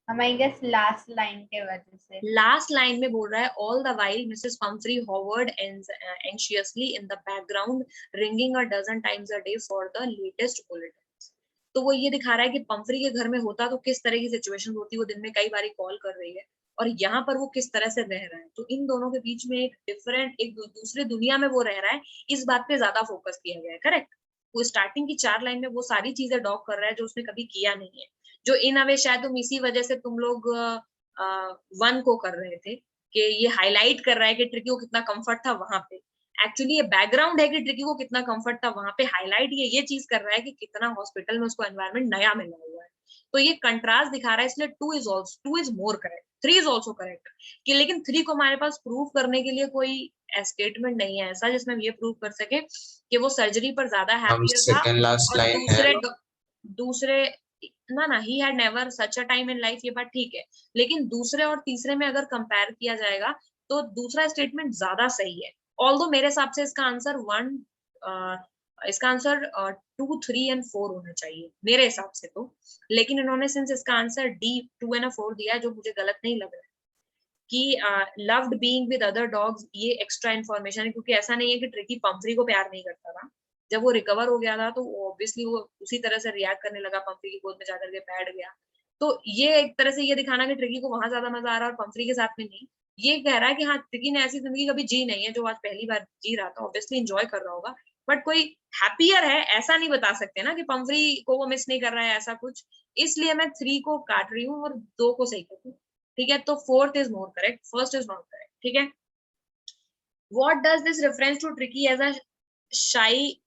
हमारी गेस लास्ट लाइन के वजह से, लास्ट लाइन में बोल रहा है all the while Mrs Pomfrey hovered anxiously in the background ringing a dozen times a day for the latest bulletins। तो वो ये दिखा रहा है कि पंफ्री के घर में होता तो किस तरह की सिचुएशन होती, वो दिन में कई बारी कॉल कर रही है और यहाँ पर वो किस तरह से रह रहा है। तो इन दोनों के बीच में एक डिफरेंट, एक दूसरे दुनिया में वो रह रहा है, इस बात पे ज्यादा फोकस किया गया है। करेक्ट। वो स्टार्टिंग की 4 लाइन में वो सारी चीजें डॉग कर रहा है जो उसने कभी किया नहीं है, जो इन अवे शायद तुम इसी वजह से तुम लोग 1 को कर रहे थे कि ये हाईलाइट कर रहा है कि ट्रिकी को कितना कंफर्ट था वहां पे। एक्चुअली ये बैकग्राउंड है कि ट्रिकी को कितना कंफर्ट था वहां पे, हाईलाइट ये चीज कर रहा है कि कितना हॉस्पिटल में उसको एनवायरनमेंट नया मिला हुआ है। तो ये कंट्रास्ट दिखा रहा है, इसलिए 2 is more correct, 3 is also correct. कि लेकिन 3 को हमारे पास प्रूव करने के लिए कोई स्टेटमेंट नहीं है ऐसा जिसमें हम ये प्रूव कर सके कि वो सर्जरी पर ज्यादा हैप्पियर था। सेकंड लास्ट और लाइन है दूसरे ना he had never such a time in life, ये बात ठीक है, लेकिन दूसरे और तीसरे में अगर कंपेयर किया जाएगा तो दूसरा स्टेटमेंट ज्यादा सही है। ऑल्दो मेरे हिसाब से इसका आंसर 2, 3 एंड 4 होना चाहिए मेरे हिसाब से तो, लेकिन इन्होंने सिंस इसका आंसर D 2 एंड 4 दिया जो मुझे गलत नहीं लग रहा है। कि loved being with other dogs, ये एक्स्ट्रा इन्फॉर्मेशन है, क्योंकि ऐसा नहीं है कि ट्रिकी पंफरी को प्यार नहीं करता था। जब वो रिकवर हो गया था तो ऑब्वियसली वो उसी तरह से रिएक्ट करने लगा, पंफरी की गोद में जाकर के बैठ गया। तो ये एक तरह से ये दिखाना कि ट्रिकी को वहां ज्यादा मजा आ रहा है और पंफरी के साथ में नहीं। ये कह रहा है कि हाँ, ट्रिकी ने ऐसी जिंदगी कभी जी नहीं है जो आज पहली बार जी रहा था, ऑब्वियसली एंजॉय कर रहा होगा, बट कोई हैप्पियर है ऐसा नहीं बता सकते ना कि पंफरी को वो मिस नहीं कर रहा है ऐसा कुछ। इसलिए मैं 3 को काट रही हूँ और 2 को सही कर रही हूँ। ठीक है, तो 4th is more correct, first is not correct. ठीक है, what does this reference to Tricki as a shy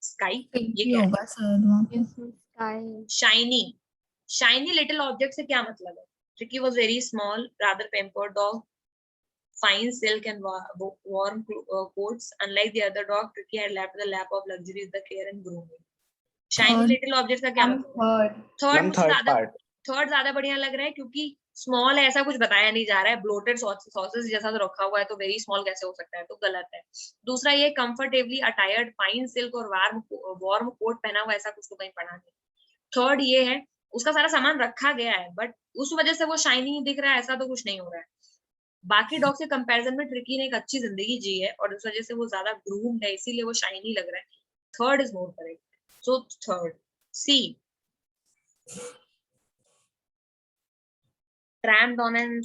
sky, ये खिड़की क्या है? होगा शायद वहाँ पे। Sky. Shiny, shiny little object से क्या मतलब है? Tricky was very small rather pampered dog, fine silk and warm coats. Unlike the other dog, Tricky had left the lap of luxury, the care and grooming. Shiny Third. Little object का क्या ma'am मतलब? Third. Third ma'am मुझे third ज्यादा, part. Third ज्यादा बढ़िया लग रहा है, क्योंकि स्मॉल है ऐसा कुछ बताया नहीं जा रहा है, ब्लोटेड सॉसेस जैसा तो रखा हुआ है, तो वेरी स्मॉल कैसे हो सकता है, तो गलत है। दूसरा, ये कंफर्टेबली अटायर्ड फाइन सिल्क और वार्म कोट पहना हुआ, ऐसा कुछ तो कहीं पढ़ा नहीं। थर्ड ये है, उसका सारा सामान रखा गया है बट उस वजह से वो शाइनी दिख रहा है, ऐसा तो कुछ नहीं हो रहा है। बाकी डॉग के कंपैरिजन में ट्रिकी ने एक अच्छी जिंदगी जी है और उस वजह से वो ज्यादा ग्रूम्ड है, इसीलिए वो शाइनी लग रहा है। Third is more correct, so third. C, trampled on and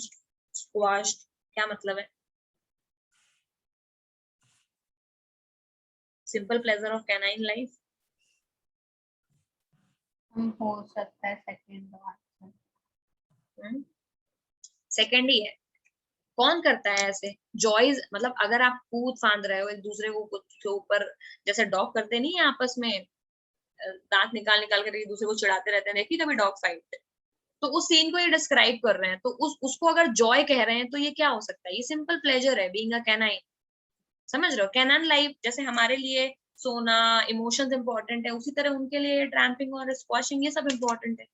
squashed, क्या मतलब है? Simple pleasure of canine life, हो सकता है सेकंड आंसर। सेकंड ही है। कौन करता है ऐसे जॉयज, मतलब अगर आप कूद फांद रहे हो एक दूसरे को कुछ के ऊपर, जैसे डॉग करते नहीं है आपस में, दांत निकाल निकाल कर एक दूसरे को चिढ़ाते रहते हैं, देखिए कभी डॉग फाइट, तो उस सीन को ये डिस्क्राइब कर रहे हैं, तो उसको अगर जॉय कह रहे हैं तो ये क्या हो सकता है? ये सिंपल प्लेजर है, बीइंग अ कैनाइन। समझ रहे हो? कैनाइन लाइफ जैसे हमारे लिए सोना इमोशंस इंपॉर्टेंट है, उसी तरह उनके लिए ट्रैम्पिंग और स्क्वॉशिंग ये सब इंपॉर्टेंट है।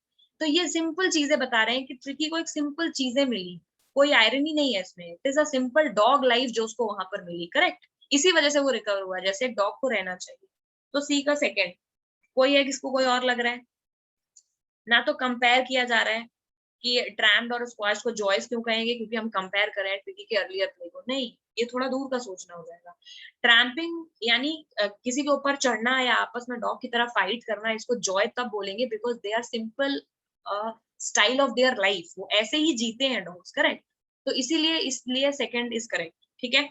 तो ये सिंपल चीजें बता रहे हैं कि ट्रिकी को एक सिंपल चीजें मिली, कोई आयरनी नहीं है इसमें, it is a simple dog life जो उसको वहां पर मिली, करेक्ट। इसी वजह से वो रिकवर हुआ, जैसे एक डॉग को रहना चाहिए। तो सी का सेकंड। कोई है किसको कोई और लग रहा है? ना तो कंपेयर किया जा रहा है कि ट्रैम्ड और स्क्वाश को जॉयस क्यों कहेंगे, क्योंकि हम कंपेयर कर रहे हैं ट्रिकी के अर्लियर प्ले को, नहीं, ये थोड़ा दूर का सोचना हो जाएगा। ट्रैम्पिंग यानी किसी के ऊपर चढ़ना या आपस में डॉग की तरह फाइट करना, इसको जॉय तब बोलेंगे because they are simple style of their life, वो ऐसे ही जीते हैं डॉग्स, करेक्ट। तो इसीलिए इसलिए सेकंड इज करेक्ट। ठीक है,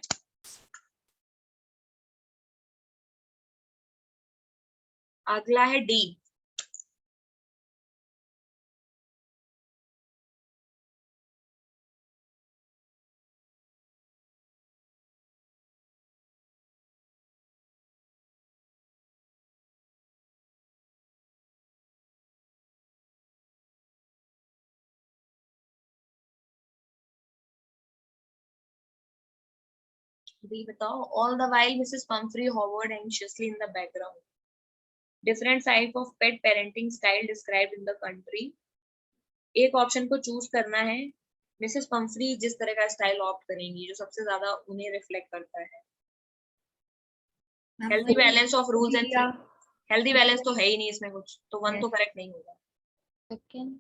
अगला है डी। डी बताओ। All the while Mrs Pomfrey hovered anxiously in the background. Different type of pet parenting style described in the country. एक ऑप्शन को चूज करना है। मिसेस पंफ्री जिस तरह का स्टाइल ऑप्ट करेंगी जो सबसे ज्यादा उन्हें रिफ्लेक्ट करता है। Healthy balance of rules and, healthy balance तो है ही नहीं इसमें कुछ, तो वन तो करेक्ट नहीं होगा। Second.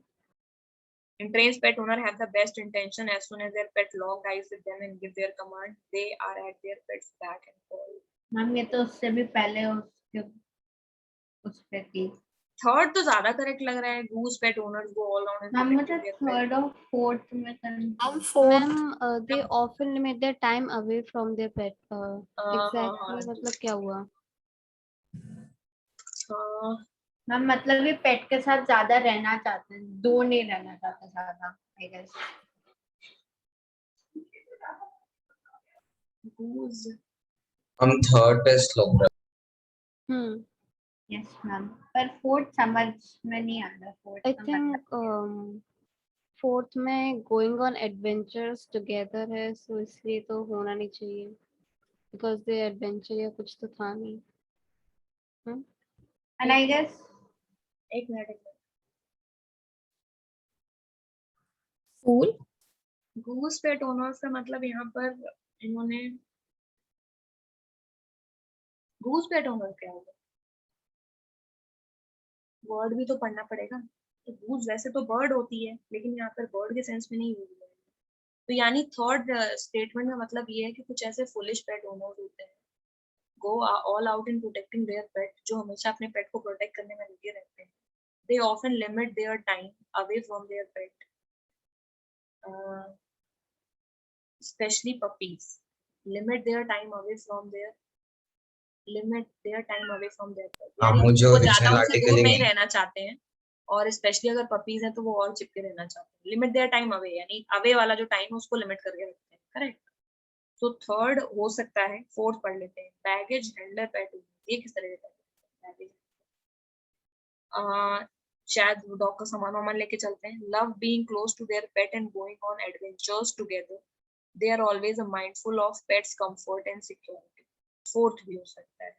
Entrained pet owner have the best intention. As soon as their pet lock eyes with them and give their command, they are at their pet's back and call. Ma'am ये तो उससे भी पहले उसके उस पे थी। थर्ड तो ज्यादा करेक्ट लग रहा है। Goose pet owners go all out and ma'am protect मुझे their pet. थर्ड और फोर्थ में हम fourth. Ma'am, they often limit their time away from their pet. Exactly, मतलब क्या हुआ? मैम मतलब ये पेट के साथ ज्यादा रहना चाहते हैं, दो नहीं रहना चाहते ज्यादा, आई गेस। Goose. हम थर्ड टेस्ट लोग रहे यस मैम, पर फोर्थ समझ में नहीं आ रहा। फोर्थ I think fourth में going on adventures together है, so इसलिए तो होना नहीं चाहिए because they adventure या कुछ तो था नहीं। एंड आई गेस एक मिनट। फूल। Goose pet owners का मतलब यहाँ पर इन्होंने Goose pet owner क्या होगा? वर्ड भी तो पढ़ना पड़ेगा। तो गूज वैसे तो बर्ड होती है, लेकिन यहाँ पर बर्ड के सेंस में नहीं यूज हुआ है। तो यानी थर्ड स्टेटमेंट में मतलब ये है कि कुछ ऐसे फुलिश पेट ओनर्स होते हैं go all out in protecting their pet, जो हमेशा अपने पेट को प्रोटेक्ट करने में लगे रहते हैं. They often limit their time away from their pet, especially puppies. Limit their time away from their pet. हाँ, यानी मुझे वो ज्यादा ओरिजिनल उनसे आर्टिकल दूर ही नहीं नहीं रहना चाहते हैं और स्पेशली अगर पपीज हैं तो वो और चिपके रहना चाहते हैं. लिमिट देयर टाइम अवे यानी अवे वाला जो टाइम है उसको लिमिट करके रखते हैं. करेक्ट. तो थर्ड हो सकता है. फोर्थ पढ़ लेते हैं. बैगेज हैंडलर पेट. ये किस तरह का बैगेज? शायद डॉग का सामान वामान लेके चलते हैं. Love being close to their pet and going on adventures together. They are always mindful of pets comfort and security. Fourth भी हो सकता है.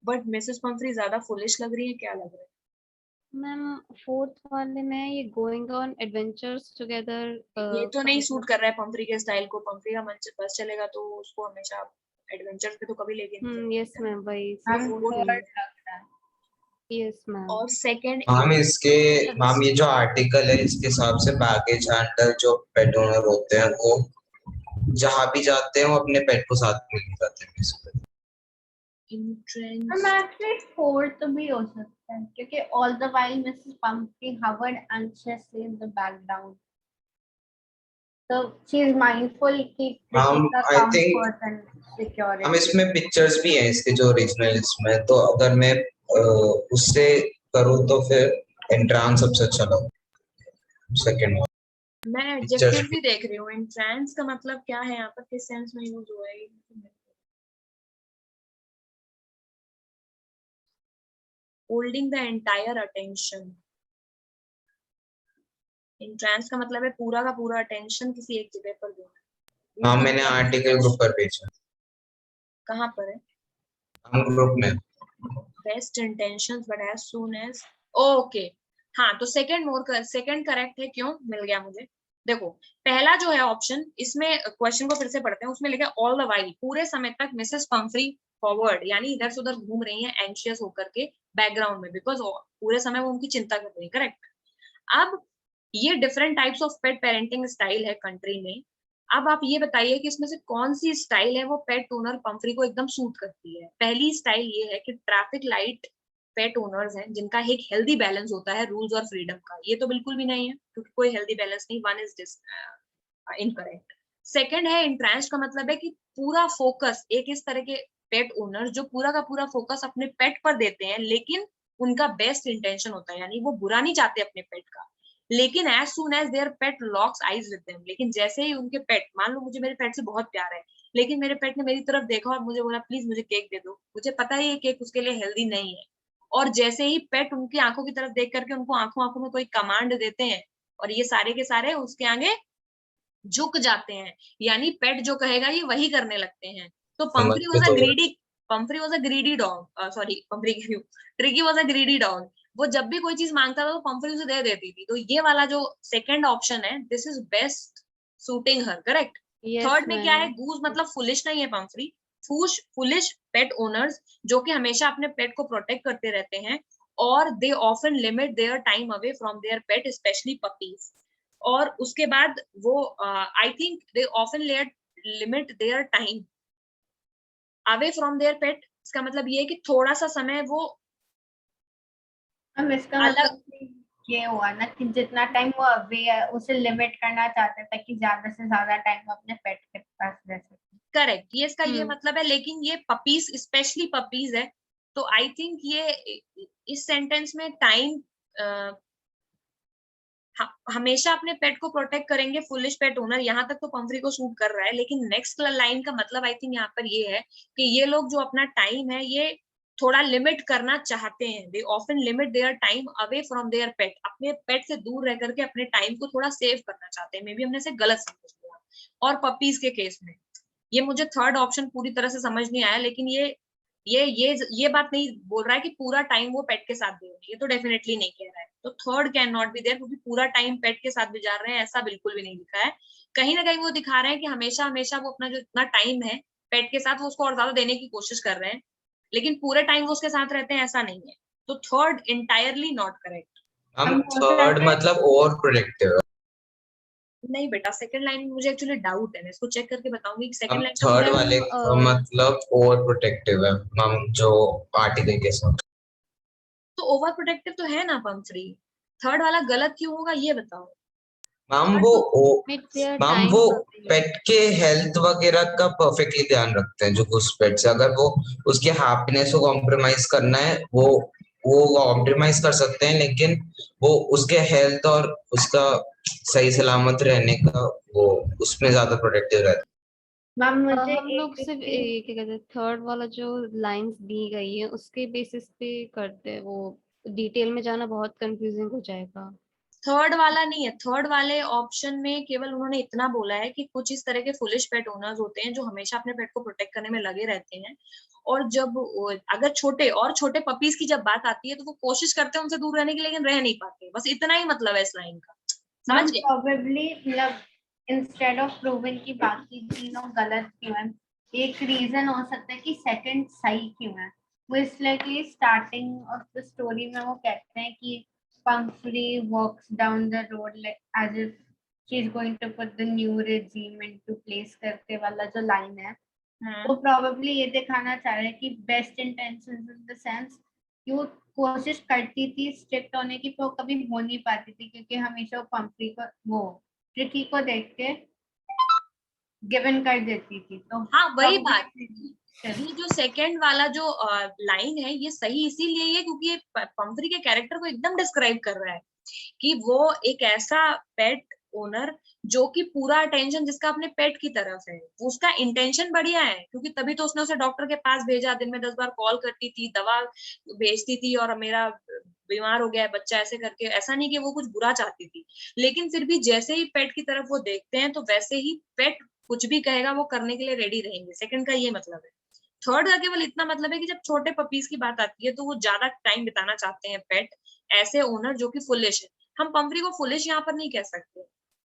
बट मिसेस पंफ्री ज्यादा फुलिश लग रही है. क्या लग रहा है मैम फोर्थ वाले में ये गोइंग ऑन एडवेंचर्स टुगेदर ये तो नहीं सूट कर रहा है पंफ्री के स्टाइल को. पंफ्री का मन बस चलेगा तो उसको हमेशा एडवेंचर्स पे तो कभी लेके नहीं यस मैम वही मैम वो थर्ड नहीं. लग रहा है. Yes ma'am. और सेकंड मैम ये जो आर्टिकल है इसके हिसाब से बैगेज हैंडलर जो पेट ओनर होते हैं वो जहाँ भी जाते हैं वो अपने पेट को साथ में ले जाते हैं basically. मैम एक्चुअली फोर्थ भी हो सकता है क्योंकि all the while Mrs pumpkin hovered anxiously in the background. So she is mindful कि का I think comfort and security. हम इसमें पिक्चर्स भी हैं इसके जो ओरिजिनल इसमें. तो अगर मैं उससे करूँ तो फिर एंट्रांस सबसे अच्छा लगा. सेकंड मैं एडजेक्टिव भी देख रही हूँ. इंट्रांस का मतलब क्या है यहाँ पर, किस सेंस में यूज हुआ है? Holding the entire attention. Entrance का मतलब है पूरा का पूरा अटेंशन किसी एक जगह पर देना. हाँ, मैंने आर्टिकल ग्रुप पर भेजा. कहाँ पर है? हम ग्रुप में. Best intentions but as soon as. Okay हाँ, तो सेकंड करेक्ट है. क्यों मिल गया मुझे? देखो पहला जो है ऑप्शन, इसमें क्वेश्चन को फिर से पढ़ते हैं. उसमें लिखा ऑल द वाइल, पूरे समय तक मिसेस पंफ्री फॉरवर्ड यानी इधर से उधर घूम रही हैं एंशियस होकर के बैकग्राउंड में, बिकॉज पूरे समय वो उनकी चिंता कर रही है. करेक्ट. अब ये different types of pet parenting style है कंट्री में. अब आप ये बताइए कि इसमें से कौन सी स्टाइल है वो पेट ओनर पंफ्री को एकदम सूट करती है. पहली स्टाइल ये है कि ट्रैफिक लाइट पेट ओनर्स हैं जिनका एक हेल्दी बैलेंस होता है रूल्स और फ्रीडम का. ये तो बिल्कुल भी नहीं है क्योंकि कोई हेल्दी बैलेंस नहीं. One is incorrect. सेकंड है इंट्रांस का मतलब है कि पूरा फोकस, एक इस तरह के पेट ओनर्स जो पूरा का पूरा फोकस अपने पेट पर देते हैं लेकिन उनका बेस्ट इंटेंशन होता है यानी वो बुरा नहीं चाहते अपने पेट का. लेकिन as soon as their pet locks eyes with them, लेकिन जैसे ही उनके पेट, मान लो मुझे मेरे पेट से बहुत प्यार है लेकिन मेरे पेट ने मेरी तरफ देखा और मुझे बोला प्लीज मुझे केक दे दो, मुझे पता है ये केक उसके लिए हेल्दी नहीं है, और जैसे ही पेट उनकी आंखों की तरफ देख करके उनको आंखों आंखों में कोई कमांड देते हैं और ये सारे के सारे उसके आगे झुक जाते हैं, यानी पेट जो कहेगा ये वही करने लगते हैं. तो Pumphrey was a greedy dog. Sorry Pumphrey क्यों, Tricki was a greedy dog. वो जब भी कोई चीज मांगता था तो पंफ्री उसे दे देती थी. तो ये वाला जो सेकंड ऑप्शन है this is best suiting her. Correct. Third में क्या है? गूज मतलब फुलिश नहीं है पंफ्री. फुलिश पेट ओनर्स जो कि हमेशा अपने पेट को प्रोटेक्ट करते रहते हैं और they often limit their time away from their pet especially puppies. और उसके बाद वो I think they often limit their time away from their pet. इसका मतलब ये है कि थोड़ा सा समय वो हम इसका मतलब ये हुआ ना कि जितना टाइम वो अवे है उसे लिमिट करना चाहते हैं ताकि ज्यादा से ज्यादा टाइम वो अपने पेट के पास रह सके. करेक्ट. ये इसका ये मतलब है. लेकिन ये पपीज स्पेशली पपीज है तो आई थिंक ये इस सेंटेंस में टाइम हमेशा अपने पेट को प्रोटेक्ट करेंगे फुलिश पेट ओनर. यहाँ तक तो पंफ्री को सूट कर रहा है. लेकिन नेक्स्ट लाइन का मतलब आई थिंक यहाँ पर ये है कि ये लोग जो अपना टाइम है ये थोड़ा लिमिट करना चाहते हैं. They often limit their time away from their pet. अपने पेट से दूर रह करके अपने टाइम को थोड़ा सेव करना चाहते हैं. मे बी हमने से गलत समझ लिया. और पपीज के केस में ये मुझे थर्ड ऑप्शन पूरी तरह से समझ नहीं आया. लेकिन ये बात नहीं बोल रहा है कि पूरा टाइम वो पेट के साथ दे रहे हैं. ये तो डेफिनेटली नहीं कह रहा है. तो third can not be there क्योंकि पूरा टाइम पेट के साथ गुजार रहे हैं ऐसा बिल्कुल भी नहीं लिखा है. कहीं ना कहीं वो दिखा रहे हैं कि हमेशा हमेशा वो अपना जो इतना टाइम है पेट के साथ वो उसको और ज्यादा देने की कोशिश कर रहे हैं लेकिन पूरे टाइम वो उसके साथ रहते हैं ऐसा नहीं है. तो थर्ड इंटायरली नॉट करेक्ट. हम थर्ड मतलब ओवर प्रोटेक्टिव. नहीं बेटा, सेकंड लाइन में मुझे एक्चुअली डाउट है, मैं इसको चेक करके बताऊंगी कि सेकंड हम लाइन थर्ड मैम, वाले का मतलब ओवर प्रोटेक्टिव है मैम, जो आर्टिकल के साथ। तो ओवर प्रोटेक्टिव तो है ना पंफ्री, थर्ड वाला गलत क्यों होगा ये बताओ। मैम Third वो तो मैम वो पेट के हेल्थ वगैरह का परफेक्टली ध्यान रखते हैं जो उस पेट से, अगर वो उसके हैप्पीनेस को कॉम्प्रोमाइज करना है वो कॉम्प्रोमाइज कर सकते हैं, लेकिन वो उसके हेल्थ और उसका सही सलामत रहने का वो उसमें ज्यादा प्रोटेक्टिव रहता है। मैम मुझे हम लोग एक सिर्फ क्या कहते हैं, थर्ड वाला जो लाइंस दी गई है उसके बेसिस पे करते हैं, वो डिटेल में जाना बहुत कंफ्यूजिंग हो जाएगा। थर्ड वाला नहीं है, थर्ड वाले ऑप्शन में केवल उन्होंने इतना बोला है कि कुछ इस तरह के फुलिश पेट ओनर्स होते हैं जो हमेशा अपने पेट को प्रोटेक्ट करने में लगे रहते हैं, और जब अगर छोटे पपीज की जब बात आती है तो वो कोशिश करते हैं उनसे दूर रहने की, लेकिन रह नहीं पाते। बस इतना ही मतलब है इस लाइन का, समझ गए? प्रोबेबली मतलब इंस्टेड ऑफ प्रूविंग की बाकी तीनों गलत क्यों है, एक रीजन हो सकता है कि सेकंड सही क्यों है। वो इसलिए कि स्टार्टिंग ऑफ द स्टोरी में वो कहते हैं कि Pumphrey walks down the road as if she's going to put the new regime into place करके वाला जो लाइन है, वो प्रोबेबली ये दिखाना चाह रहे हैं कि best intentions in the sense कि वो कोशिश करती थी स्ट्रिक्ट होने की, पर कभी हो नहीं पाती थी क्योंकि हमेशा वो पंपरी को वो ट्रिकी को देख के गिवन कर देती थी। तो हाँ वही बात, ये जो सेकंड वाला जो लाइन है ये सही इसीलिए है क्योंकि ये पंफ्री के कैरेक्टर को एकदम डिस्क्राइब कर रहा है कि वो एक ऐसा पेट ओनर जो कि पूरा अटेंशन जिसका अपने पेट की तरफ है, उसका इंटेंशन बढ़िया है क्योंकि तभी तो उसने उसे डॉक्टर के पास भेजा, दिन में 10 बार कॉल करती थी, दवा भेजती थी, और मेरा बीमार हो गया है बच्चा ऐसे करके, ऐसा नहीं कि वो कुछ बुरा चाहती थी। लेकिन फिर भी जैसे ही पेट की तरफ वो देखते हैं तो वैसे ही पेट कुछ भी कहेगा वो करने के लिए रेडी रहेंगे। सेकंड का ये मतलब है। थर्ड का केवल इतना मतलब है कि जब छोटे पपीज की बात आती है तो वो ज्यादा टाइम बिताना चाहते हैं पेट ऐसे ओनर जो कि फुलिश है। हम पंफ्री को फुलिश यहाँ पर नहीं कह सकते,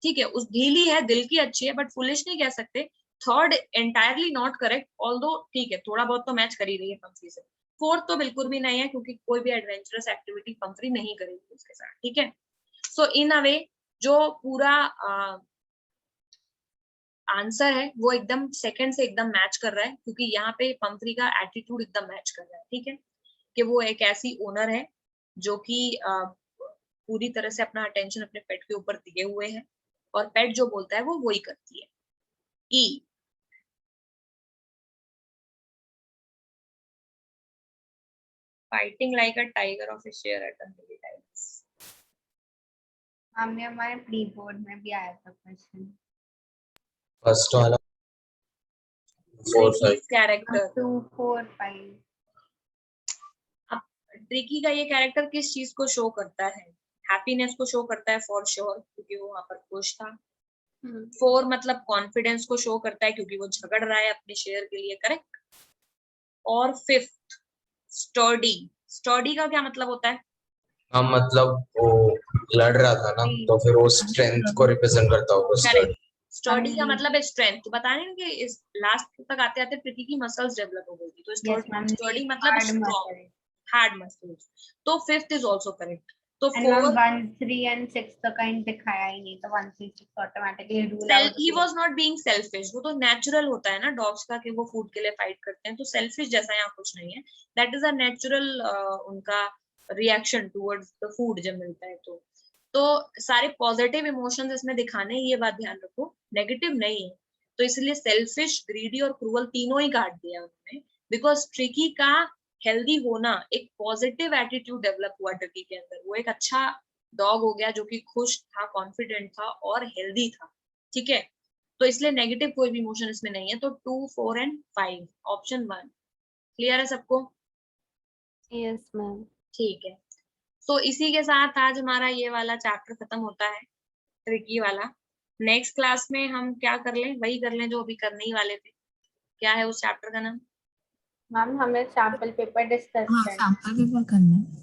ठीक है, उस ढीली है, दिल की अच्छी है, बट फुलिश नहीं कह सकते। Third entirely not correct, although ठीक है थोड़ा बहुत तो मैच कर ही रही है पंफ्री से। फोर्थ तो बिल्कुल भी नहीं है क्योंकि कोई भी एडवेंचरस एक्टिविटी पंफ्री नहीं करेगी उसके साथ, ठीक है। सो इन अ वे जो पूरा आंसर है वो एकदम सेकंड से एकदम मैच कर रहा है क्योंकि यहाँ पे पंफ्री का एटीट्यूड एकदम मैच कर रहा है, ठीक है, कि वो एक ऐसी ओनर है जो कि पूरी तरह से अपना अटेंशन अपने पेट के ऊपर दिए हुए है और पेट जो बोलता है वो वही करती है। ई fighting like a tiger of a share at a mealtimes. हमने हमारे प्री बोर्ड में भी आया था क्वेश्चन। फर्स्ट वाला 4 5 कैरेक्टर 2 4 5 ट्रिकी का ये कैरेक्टर किस चीज को शो करता है? हैप्पीनेस को शो करता है फॉर श्योर क्योंकि वो वहां पर खुश था। 4 मतलब कॉन्फिडेंस को शो करता है क्योंकि वो झगड़ रहा है अपने शेयर के लिए, करेक्ट। और 5th स्टर्डी, स्टर्डी का क्या मतलब होता है? हाँ मतलब वो लड़ रहा था ना, तो फिर वो स्ट्रेंथ को रिप्रेजेंट करता होगा करेक्ट, स्टर्ड। स्टर्डी का मतलब है स्ट्रेंथ। तो बता रहे हैं कि इस लास्ट तक आते आते प्रीति की मसल्स डेवलप हो गई थी, तो स्टर्डी मतलब स्ट्रॉन्ग, हार्ड मसल्स। तो 5th इज आल्सो करेक्ट। तो 4 1 3 एंड 6 तो कहीं दिखाया ही नहीं, तो 1 3 6 automatically rule out. He was not being selfish, वो तो नेचुरल होता है ना डॉग्स का कि वो फूड के लिए फाइट करते हैं, तो सेल्फिश जैसा यहाँ कुछ नहीं है। दैट इज अ नेचुरल उनका रिएक्शन टुवर्ड्स द फूड जब मिलता है तो सारे पॉजिटिव इमोशंस इसमें दिखाने, ये बात ध्यान रखो, नेगेटिव नहीं है। तो इसलिए सेल्फिश, ग्रीडी और क्रूअल तीनों ही काट दिया उन्होंने, बिकॉज ट्रिकी का हेल्दी होना, एक पॉजिटिव एटीट्यूड डेवलप हुआ ट्रिकी के अंदर, वो एक अच्छा डॉग हो गया जो कि खुश था, कॉन्फिडेंट था और हेल्दी था, ठीक है। तो इसलिए नेगेटिव कोई भी इमोशन इसमें नहीं है। तो 2 4 एंड 5 ऑप्शन 1 क्लियर है सबको? Yes ma'am. ठीक है, तो इसी के साथ आज हमारा ये वाला चैप्टर खत्म होता है, ट्रिकी वाला। नेक्स्ट क्लास में हम क्या कर लें, वही कर लें जो अभी करने ही वाले थे। क्या है उस चैप्टर का नाम? मैम हमें सैंपल पेपर डिस्कस हाँ करना है। सैंपल पेपर करना है।